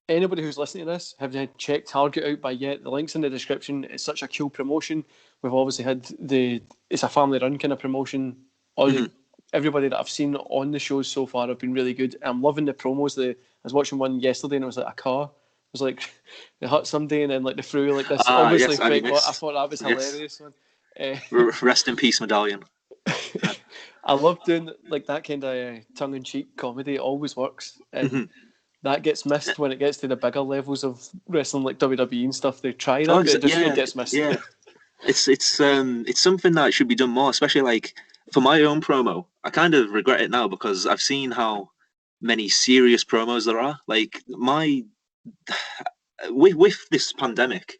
anybody who's listening to this, have you checked Target out by yet? The link's in the description. It's such a cool promotion. We've obviously had it's a family run kind of promotion. Everybody that I've seen on the shows so far have been really good. I'm loving the promos. I was watching one yesterday and it was like a car. It was like they hurt somebody and then like they threw like this obviously fake. I thought that was hilarious, man. Rest in peace, Medallion. I love doing like that kind of tongue-in-cheek comedy. It always works. And that gets missed when it gets to the bigger levels of wrestling like WWE and stuff. They try that, but it gets missed. Yeah. It's something that should be done more, especially like for my own promo. I kind of regret it now because I've seen how many serious promos there are. Like with this pandemic,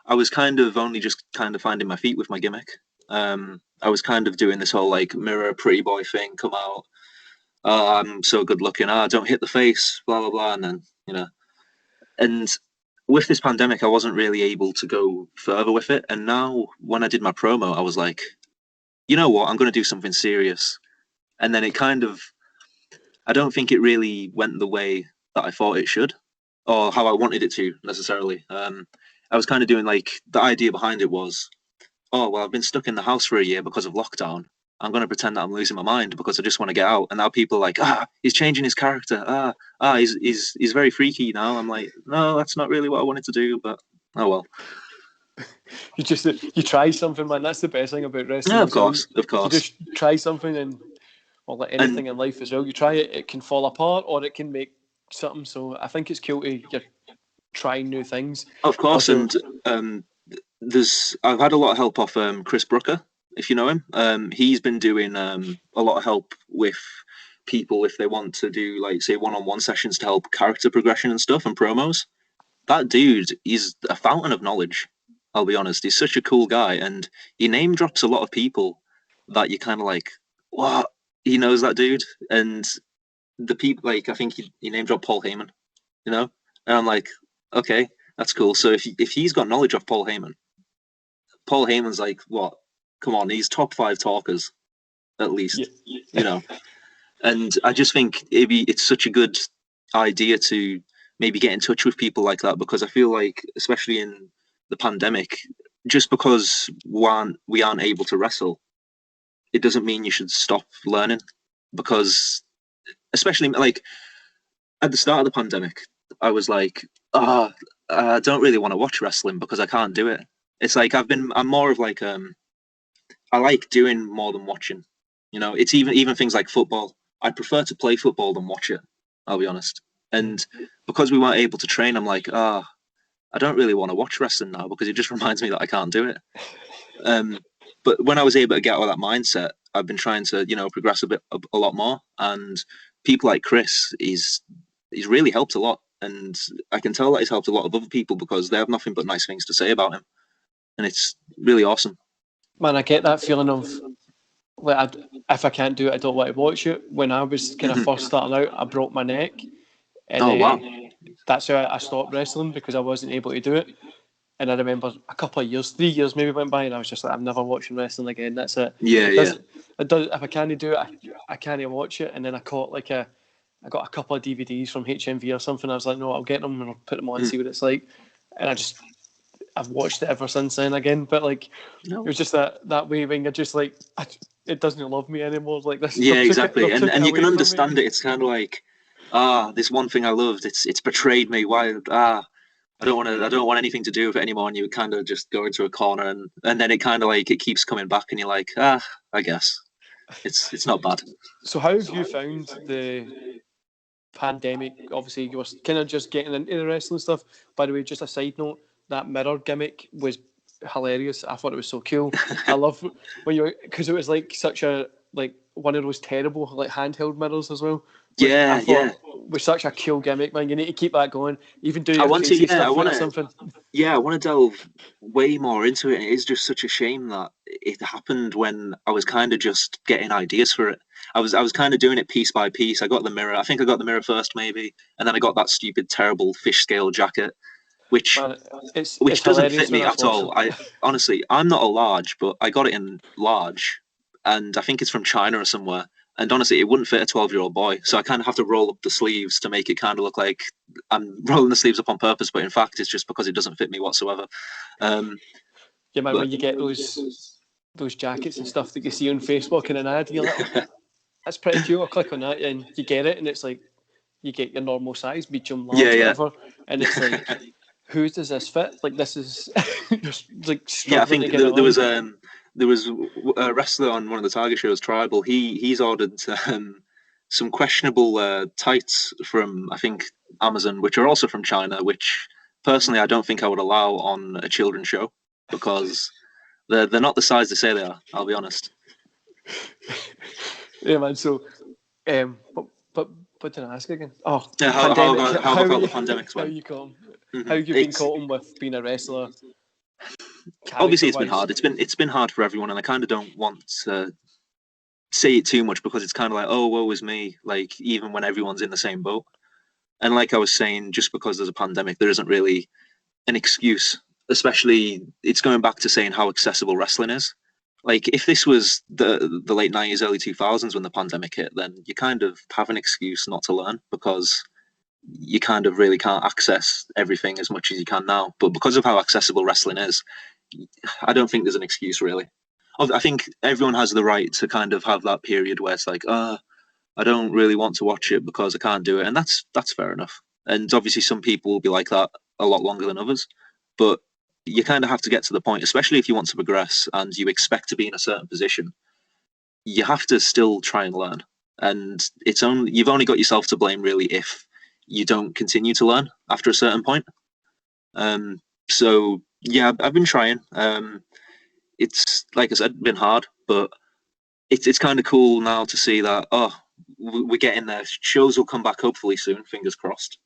I was kind of only just kind of finding my feet with my gimmick. I was kind of doing this whole like mirror pretty boy thing, come out. I'm so good looking. Don't hit the face, blah blah blah, and then and with this pandemic, I wasn't really able to go further with it. And now, when I did my promo, I was like, you know what? I'm going to do something serious. And then I don't think it really went the way that I thought it should, or how I wanted it to necessarily. I was kind of doing like the idea behind it was, oh well, I've been stuck in the house for a year because of lockdown. I'm going to pretend that I'm losing my mind because I just want to get out. And now people are like, he's changing his character. He's very freaky now. I'm like, no, that's not really what I wanted to do, but oh well. You try something, man. That's the best thing about wrestling. Yeah, of course. You just try something or like anything in life as well. You try it, it can fall apart or it can make something. So I think it's cool to try new things. Of course, also, and I've had a lot of help off Chris Brooker, if you know him. He's been doing a lot of help with people if they want to do like say one-on-one sessions to help character progression and stuff and promos. That dude is a fountain of knowledge. I'll be honest. He's such a cool guy, and he name drops a lot of people that you kind of like, what? He knows that dude, and the people like I think he name dropped Paul Heyman, and I'm like, okay, that's cool. So if he's got knowledge of Paul Heyman, Paul Heyman's like, what? Come on, he's top 5 talkers, at least, you know. And I just think it's such a good idea to maybe get in touch with people like that, because I feel like, especially in the pandemic, just because we aren't able to wrestle, it doesn't mean you should stop learning. Because, especially like at the start of the pandemic, I was like, I don't really want to watch wrestling because I can't do it. It's like I'm more of like I like doing more than watching. You know, it's even things like football. I prefer to play football than watch it. I'll be honest. And because we weren't able to train, I'm like, I don't really want to watch wrestling now because it just reminds me that I can't do it. But when I was able to get out of that mindset, I've been trying to, progress a lot more. And people like Chris, he's really helped a lot. And I can tell that he's helped a lot of other people because they have nothing but nice things to say about him. And it's really awesome. Man, I get that feeling of, like, if I can't do it, I don't want to watch it. When I was kind of first starting out, I broke my neck. And wow. That's how I stopped wrestling, because I wasn't able to do it. And I remember a couple of years, 3 years maybe went by, and I was just like, I'm never watching wrestling again. That's it. Yeah. If I can't do it, I can't watch it. And then I got a couple of DVDs from HMV or something. I was like, no, I'll get them and I'll put them on and see what it's like. And I've watched it ever since then again. But like, It was just that way when you're just like, it doesn't love me anymore. Like this. Yeah, exactly. And you can understand it. It's kind of like, this one thing I loved, it's betrayed me. Why? I don't want anything to do with it anymore. And you kind of just go into a corner, and then it kind of like it keeps coming back, and you're like, I guess it's not bad. So how have you found the pandemic? Obviously, you were kind of just getting into the wrestling stuff. By the way, just a side note, that mirror gimmick was hilarious. I thought it was so cool. I love when because it was like such a one of those terrible handheld mirrors as well. Was such a cool gimmick, man. You need to keep that going. Even do your crazy stuff or something. Yeah, I want to delve way more into it. And it is just such a shame that it happened when I was kind of just getting ideas for it. I was kind of doing it piece by piece. I got the mirror. I think I got the mirror first, maybe, and then I got that stupid, terrible fish scale jacket, which doesn't fit me at all. Honestly, I'm not a large, but I got it in large, and I think it's from China or somewhere. And honestly, it wouldn't fit a 12-year-old boy. So I kind of have to roll up the sleeves to make it kind of look like I'm rolling the sleeves up on purpose. But in fact, it's just because it doesn't fit me whatsoever. When you get those jackets and stuff that you see on Facebook in an ad, you're like, that's pretty cool. I'll click on that and you get it. And it's like, you get your normal size, medium, large, whatever. And it's like, who does this fit? Like, this is just like, I think there was a wrestler on one of the Target shows, Tribal. He's ordered some questionable tights from, I think, Amazon, which are also from China, which personally I don't think I would allow on a children's show because they're not the size they say they are. I'll be honest. Yeah, man. So, but what did I ask again? Oh, how about the pandemic? How you come? How you been coping with being a wrestler? Obviously, it's been hard. It's been hard for everyone, and I kind of don't want to say it too much because it's kind of like, oh, woe is me. Like, even when everyone's in the same boat. And like I was saying, just because there's a pandemic, there isn't really an excuse. Especially, it's going back to saying how accessible wrestling is. Like, if this was the late 90s, early 2000s when the pandemic hit, then you kind of have an excuse not to learn because you kind of really can't access everything as much as you can now. But because of how accessible wrestling is, I don't think there's an excuse, really. I think everyone has the right to kind of have that period where it's like, I don't really want to watch it because I can't do it. And that's fair enough. And obviously some people will be like that a lot longer than others. But you kind of have to get to the point, especially if you want to progress and you expect to be in a certain position, you have to still try and learn. And you've only got yourself to blame, really, if you don't continue to learn after a certain point. So yeah, I've been trying. It's, like I said, been hard, but it's kind of cool now to see that we're getting there. Shows will come back hopefully soon, fingers crossed.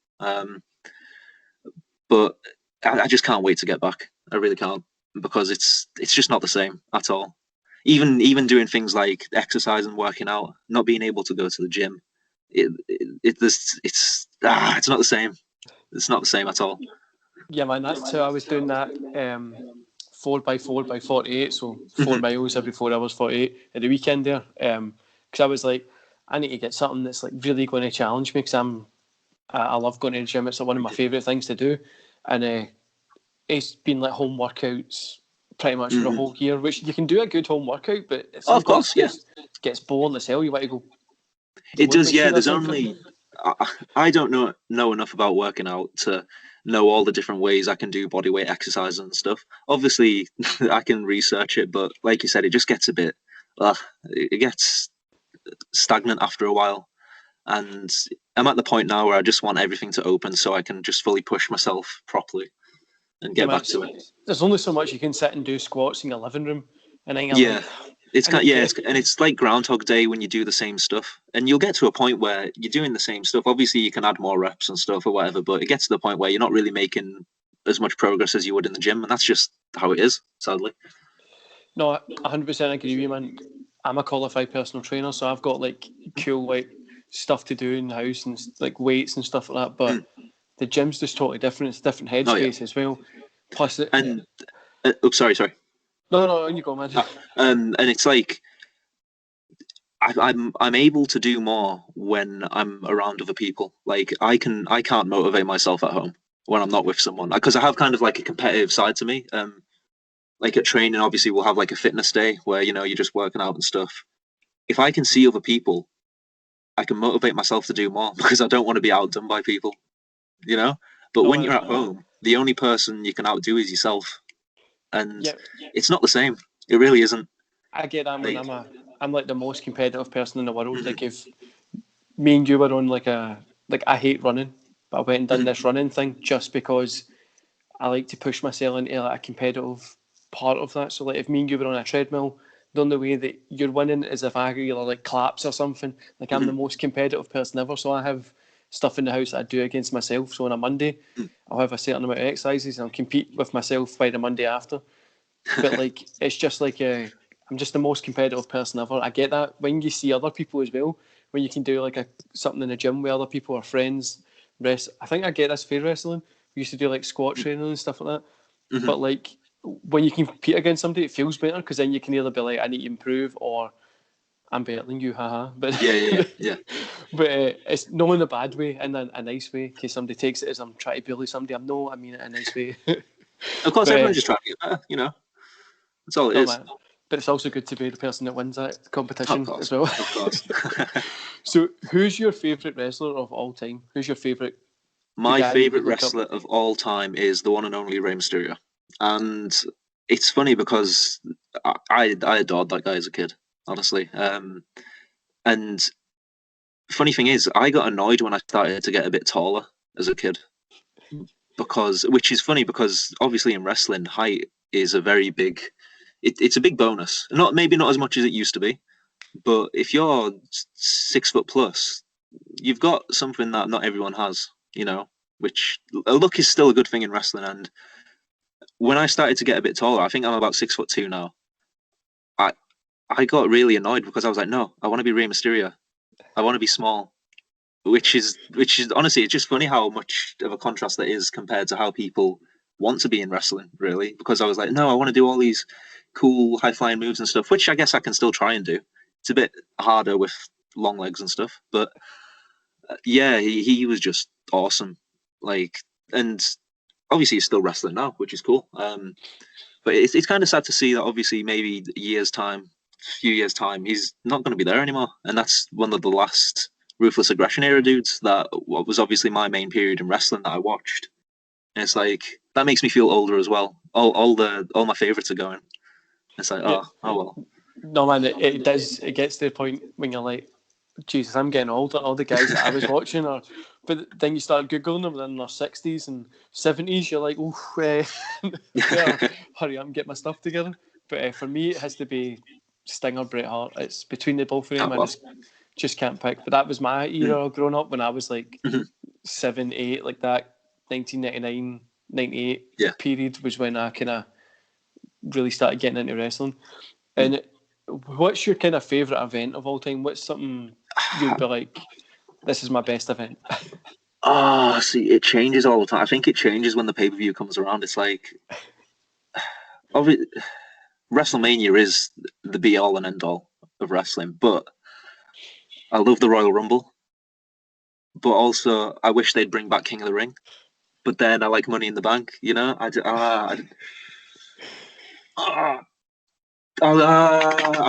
But I just can't wait to get back. I really can't, because it's just not the same at all. Even doing things like exercise and working out, not being able to go to the gym, it's not the same. It's not the same at all. Yeah, man, that's how I was doing that 4x4x48, so 4 miles every 4 hours, 48 at the weekend there. Because I was like, I need to get something that's like really going to challenge me, because I love going to the gym. It's like one of my favourite things to do, and it's been like home workouts pretty much for the whole year, which you can do a good home workout, but at some of point course, yeah. it gets boring as hell. You want to go. It does, yeah. There's only I don't know enough about working out to know all the different ways I can do body weight exercise and stuff. Obviously, I can research it, but like you said, it just gets a bit, it gets stagnant after a while. And I'm at the point now where I just want everything to open so I can just fully push myself properly and get back to it. There's only so much you can sit and do squats in your living room, and then yeah. It's like Groundhog Day when you do the same stuff, and you'll get to a point where you're doing the same stuff. Obviously, you can add more reps and stuff or whatever, but it gets to the point where you're not really making as much progress as you would in the gym, and that's just how it is, sadly. No, 100% agree with you, man. I'm a qualified personal trainer, so I've got like cool like stuff to do in the house and like weights and stuff like that. But the gym's just totally different. It's a different headspace as well. Plus, sorry. No, you go, man. And it's like I'm able to do more when I'm around other people. Like I can't motivate myself at home when I'm not with someone, because I have kind of like a competitive side to me. Like at training, obviously we'll have like a fitness day where you're just working out and stuff. If I can see other people, I can motivate myself to do more because I don't want to be outdone by people, But when you're at home, the only person you can outdo is yourself, and it's not the same. It really isn't. I get that when I'm like the most competitive person in the world. Like if me and you were on like I hate running, but I went and done this running thing just because I like to push myself into like a competitive part of that. So like if me and you were on a treadmill, the only way that you're winning is if I either like claps or something. Like I'm the most competitive person ever, so I have stuff in the house that I do against myself. So on a Monday, I'll have a certain amount of exercises and I'll compete with myself by the Monday after. But like it's just like I'm just the most competitive person ever. I get that when you see other people as well, when you can do like something in the gym where other people are friends. I think I get this for wrestling. We used to do like squat training and stuff like that. But like when you compete against somebody, it feels better because then you can either be like, I need to improve, or I'm better than you, haha. But yeah. But it's not in a bad way, in a nice way, in case somebody takes it as I'm trying to bully somebody. I mean it in a nice way. Of course, everyone's just trying to get better, That's all it is. Man. But it's also good to be the person that wins that competition as well. Of course. So, who's your favourite wrestler of all time? Who's your favourite? My favourite wrestler of all time is the one and only Rey Mysterio. And it's funny because I adored that guy as a kid, honestly. And funny thing is, I got annoyed when I started to get a bit taller as a kid. Which is funny because obviously in wrestling, height is a very big... It's a big bonus. Maybe not as much as it used to be, but if you're 6 foot plus, you've got something that not everyone has, which a look is still a good thing in wrestling. And when I started to get a bit taller, I think I'm about 6'2" now. I got really annoyed because I was like, no, I want to be Rey Mysterio. I want to be small, which is honestly, it's just funny how much of a contrast that is compared to how people want to be in wrestling, really. Because I was like, no, I want to do all these cool high flying moves and stuff, which I guess I can still try and do. It's a bit harder with long legs and stuff, but yeah, he was just awesome. Like, and obviously he's still wrestling now, which is cool. But it's kind of sad to see that obviously maybe few years time, he's not going to be there anymore, and that's one of the last Ruthless Aggression era dudes that was obviously my main period in wrestling that I watched. And it's like that makes me feel older as well. All my favorites are going. It's like, oh well. No, man, it does. It gets to the point when you're like, Jesus, I'm getting older. All the guys that I was watching are, but then you start googling them, they're in their 60s and 70s. You're like, oh, hurry up and get my stuff together. But for me, it has to be Sting or Bret Hart. It's between the both of them. I just can't pick. But that was my era growing up when I was like 7, 8, like that. 1999, 98 period was when I kind of really started getting into wrestling. And what's your kind of favourite event of all time? What's something you'd be like, this is my best event? See, it changes all the time. I think it changes when the pay-per-view comes around. It's like, WrestleMania is the be all and end all of wrestling, but I love the Royal Rumble. But also, I wish they'd bring back King of the Ring. But then I like Money in the Bank. You know, I'll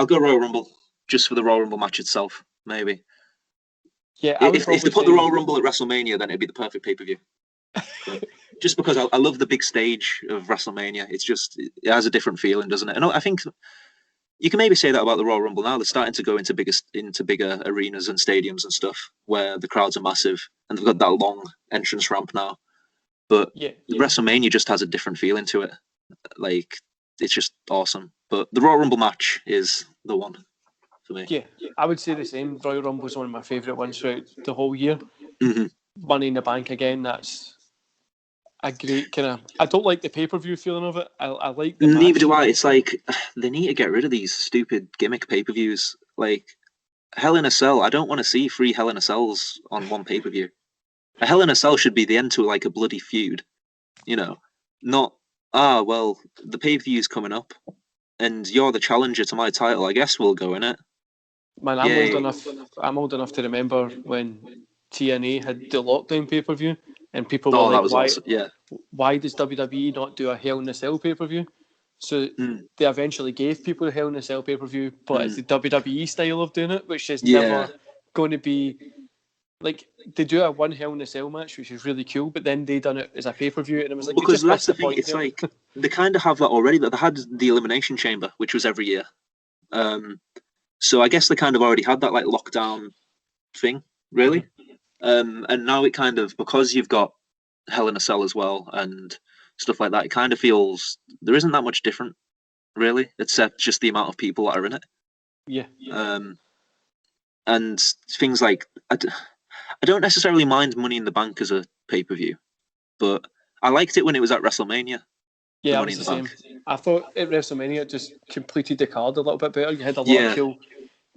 go Royal Rumble just for the Royal Rumble match itself. Maybe Yeah, I would if they probably put the say Royal Rumble at WrestleMania, then it'd be the perfect pay-per-view. But just because I love the big stage of WrestleMania, it has a different feeling, doesn't it? And I think you can maybe say that about the Royal Rumble now. They're starting to go into bigger arenas and stadiums and stuff where the crowds are massive and they've got that long entrance ramp now. But yeah. WrestleMania just has a different feeling to it. Like it's just awesome. But the Royal Rumble match is the one for me. Yeah, I would say the same. Royal Rumble is one of my favourite ones throughout the whole year. Mm-hmm. Money in the Bank again, that's a great kind of... I don't like the pay-per-view feeling of it. I like the match. Neither do I. It's like they need to get rid of these stupid gimmick pay-per-views. Like Hell in a Cell. I don't want to see 3 Hell in a Cells on one pay-per-view. A Hell in a Cell should be the end to like a bloody feud. You know, not well, the pay-per-view's coming up and you're the challenger to my title. I guess we'll go in it. Man, I'm old enough to remember when TNA had the lockdown pay-per-view and people were Oh, that like, was awesome. Yeah. why does WWE not do a Hell in a Cell pay-per-view? So they eventually gave people a Hell in a Cell pay-per-view, but it's the WWE style of doing it, which is never going to be... Like, they do a one Hell in a Cell match, which is really cool, but then they done it as a pay-per-view, and it was like, Because that's the thing. Point It's there. like they kind of have that already. That they had the Elimination Chamber, which was every year. So I guess they kind of already had that like lockdown thing, really. And now it kind of, because you've got Hell in a Cell as well and stuff like that, it kind of feels there isn't that much different, really, except just the amount of people that are in it. Yeah. And things like I don't necessarily mind Money in the Bank as a pay-per-view, but I liked it when it was at WrestleMania. Yeah, I Money was in the the same. Bank. I thought at WrestleMania it just completed the card a little bit better. You had a lot Yeah. of cool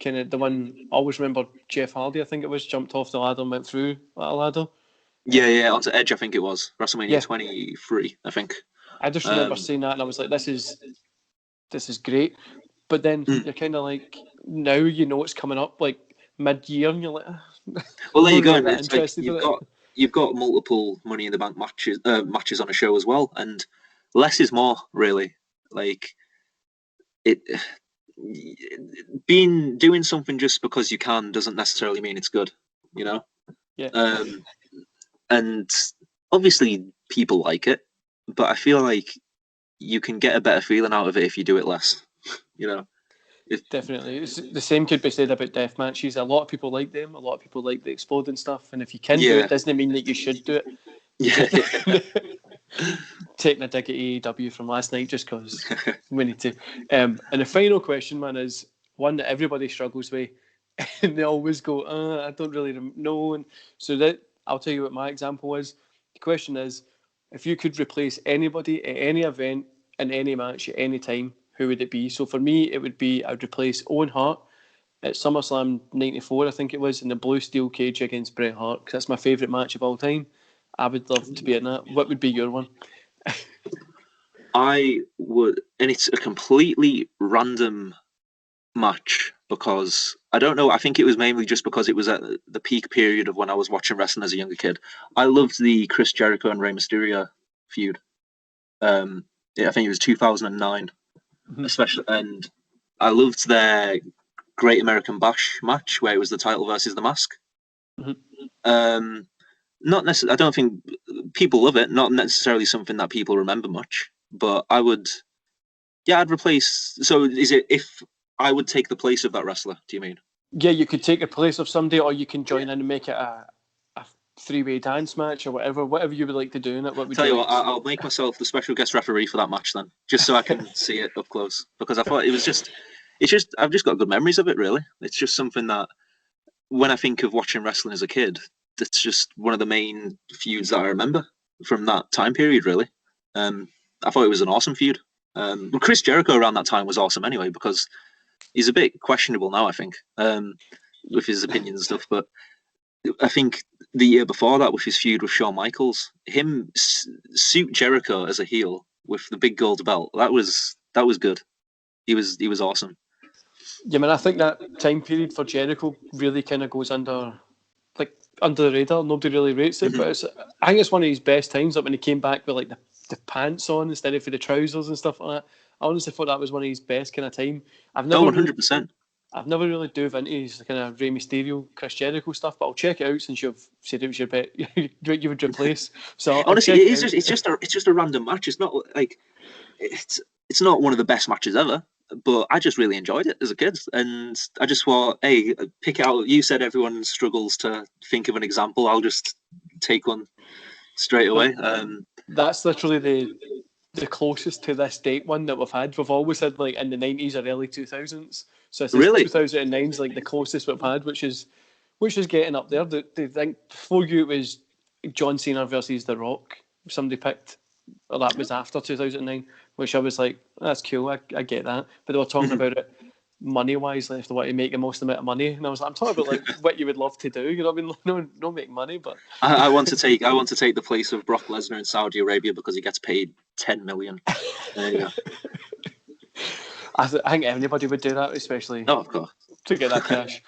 kind of... The one I always remember, Jeff Hardy, I think it was, jumped off the ladder and went through that ladder. Yeah, onto Edge, I think it was. WrestleMania Yeah. 23, I think. I just remember seeing that and I was like, this is great. But then you're kind of like, now you know it's coming up like mid-year and you're like, Well, there you go. really And that it's like interested in it. you've got multiple Money in the Bank matches on a show as well, and less is more, really. Like it doing something just because you can doesn't necessarily mean it's good, you know. Yeah. And obviously people like it, but I feel like you can get a better feeling out of it if you do it less, you know. Definitely. It's, the same could be said about death matches. A lot of people like them. A lot of people like the exploding stuff. And if you can do it, doesn't mean that you should do it. Yeah. Taking a dig at AEW from last night just because we need to. And the final question, man, is one that everybody struggles with. And they always go, I don't really know. And so that I'll tell you what my example is. The question is, if you could replace anybody at any event in any match at any time, who would it be? So for me, it would be, I'd replace Owen Hart at SummerSlam 94, I think it was, in the blue steel cage against Bret Hart, because that's my favourite match of all time. I would love to be in that. What would be your one? I would, and it's a completely random match because I don't know. I think it was mainly just because it was at the peak period of when I was watching wrestling as a younger kid. I loved the Chris Jericho and Rey Mysterio feud. I think it was 2009, especially, and I loved their Great American Bash match where it was the title versus the mask. Not necessarily. I don't think people love it. Not necessarily something that people remember much. But I would. Yeah, I'd replace. So is it if I would take the place of that wrestler? Do you mean? Yeah, you could take the place of somebody, or you can join in and make it a three-way dance match or whatever you would like to do in it. What would Tell you like? what, I'll make myself the special guest referee for that match then, just so I can see it up close. Because I thought I've just got good memories of it. Really, it's just something that when I think of watching wrestling as a kid, that's just one of the main feuds that I remember from that time period. Really, I thought it was an awesome feud. Chris Jericho around that time was awesome anyway because he's a bit questionable now, I think, with his opinions and stuff. But I think the year before that, with his feud with Shawn Michaels, him suit Jericho as a heel with the big gold belt. That was good. He was awesome. Yeah, man, I think that time period for Jericho really kind of goes under the radar. Nobody really rates it, but I think it's one of his best times. Like when he came back with like the pants on instead of for the trousers and stuff like that. I honestly thought that was one of his best kind of time. I've never 100%. I've never really dove into his kind of Rey Mysterio, Chris Jericho stuff, but I'll check it out since you've said it was your bet you would replace. So honestly, it's just a random match. It's not like it's not one of the best matches ever, but I just really enjoyed it as a kid, and I just thought, hey, pick it out. You said everyone struggles to think of an example. I'll just take one straight away. That's literally the closest to this date one that we've had. We've always had like in the 90s or early 2000s. So this really? 2009 is like the closest we've had, which is getting up there. They think for you it was John Cena versus The Rock. Somebody picked, or that was after 2009, which I was like, that's cool. I get that. But they were talking about it money wise, like if they want to make the most amount of money, and I was like, I'm talking about like what you would love to do. You know what I mean? No make money, but I want to take the place of Brock Lesnar in Saudi Arabia because he gets paid 10 million. There you go. I think anybody would do that, especially of course, to get that cash.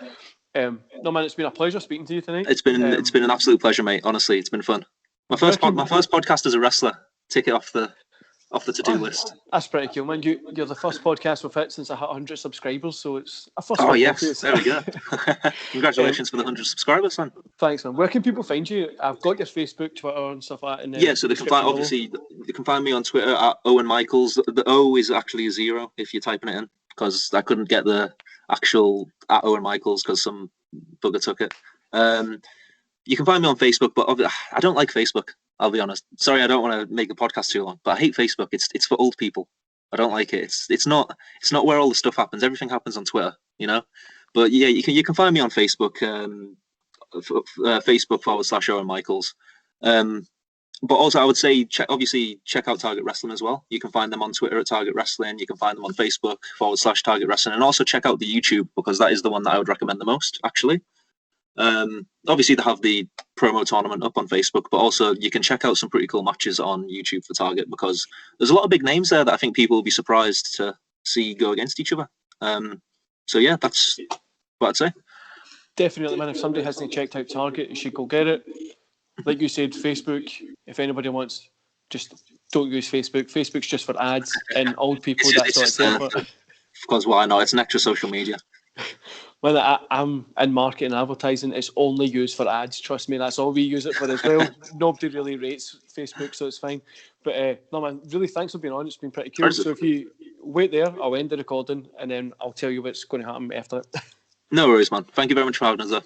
No man, it's been a pleasure speaking to you tonight. It's been an absolute pleasure, mate. Honestly, it's been fun. My first podcast as a wrestler. Take it off the to-do list. That's pretty cool, man. You're the first podcast we've hit since I hit 100 subscribers, so it's a first. Oh yes, there we go. Congratulations for the 100 subscribers, man. Thanks, man. Where can people find you? I've got your Facebook, Twitter, and stuff like that. Yeah, so they can find me on Twitter at Owen Michaels. The O is actually a 0 if you're typing it in, because I couldn't get the actual at Owen Michaels because some bugger took it. You can find me on Facebook, but I don't like Facebook. I'll be honest. Sorry, I don't want to make the podcast too long, but I hate Facebook. It's for old people. I don't like it. It's not where all the stuff happens. Everything happens on Twitter, you know. But yeah, you can find me on Facebook. Facebook /Owen Michaels. But also, I would say check out Target Wrestling as well. You can find them on Twitter at Target Wrestling. You can find them on Facebook /Target Wrestling, and also check out the YouTube because that is the one that I would recommend the most, actually. Obviously, they have the promo tournament up on Facebook, but also you can check out some pretty cool matches on YouTube for Target because there's a lot of big names there that I think people will be surprised to see go against each other. So yeah, that's what I'd say. Definitely, man. If somebody hasn't checked out Target, you should go get it. Like you said, Facebook. If anybody wants, just don't use Facebook. Facebook's just for ads and old people. That's what it's there for. Because why not? It's an extra social media. When I'm in marketing and advertising, it's only used for ads. Trust me, that's all we use it for as well. Nobody really rates Facebook, so it's fine. But no, man, really thanks for being on. It's been pretty cool. So if you wait there, I'll end the recording and then I'll tell you what's going to happen after it. No worries, man. Thank you very much for having us there.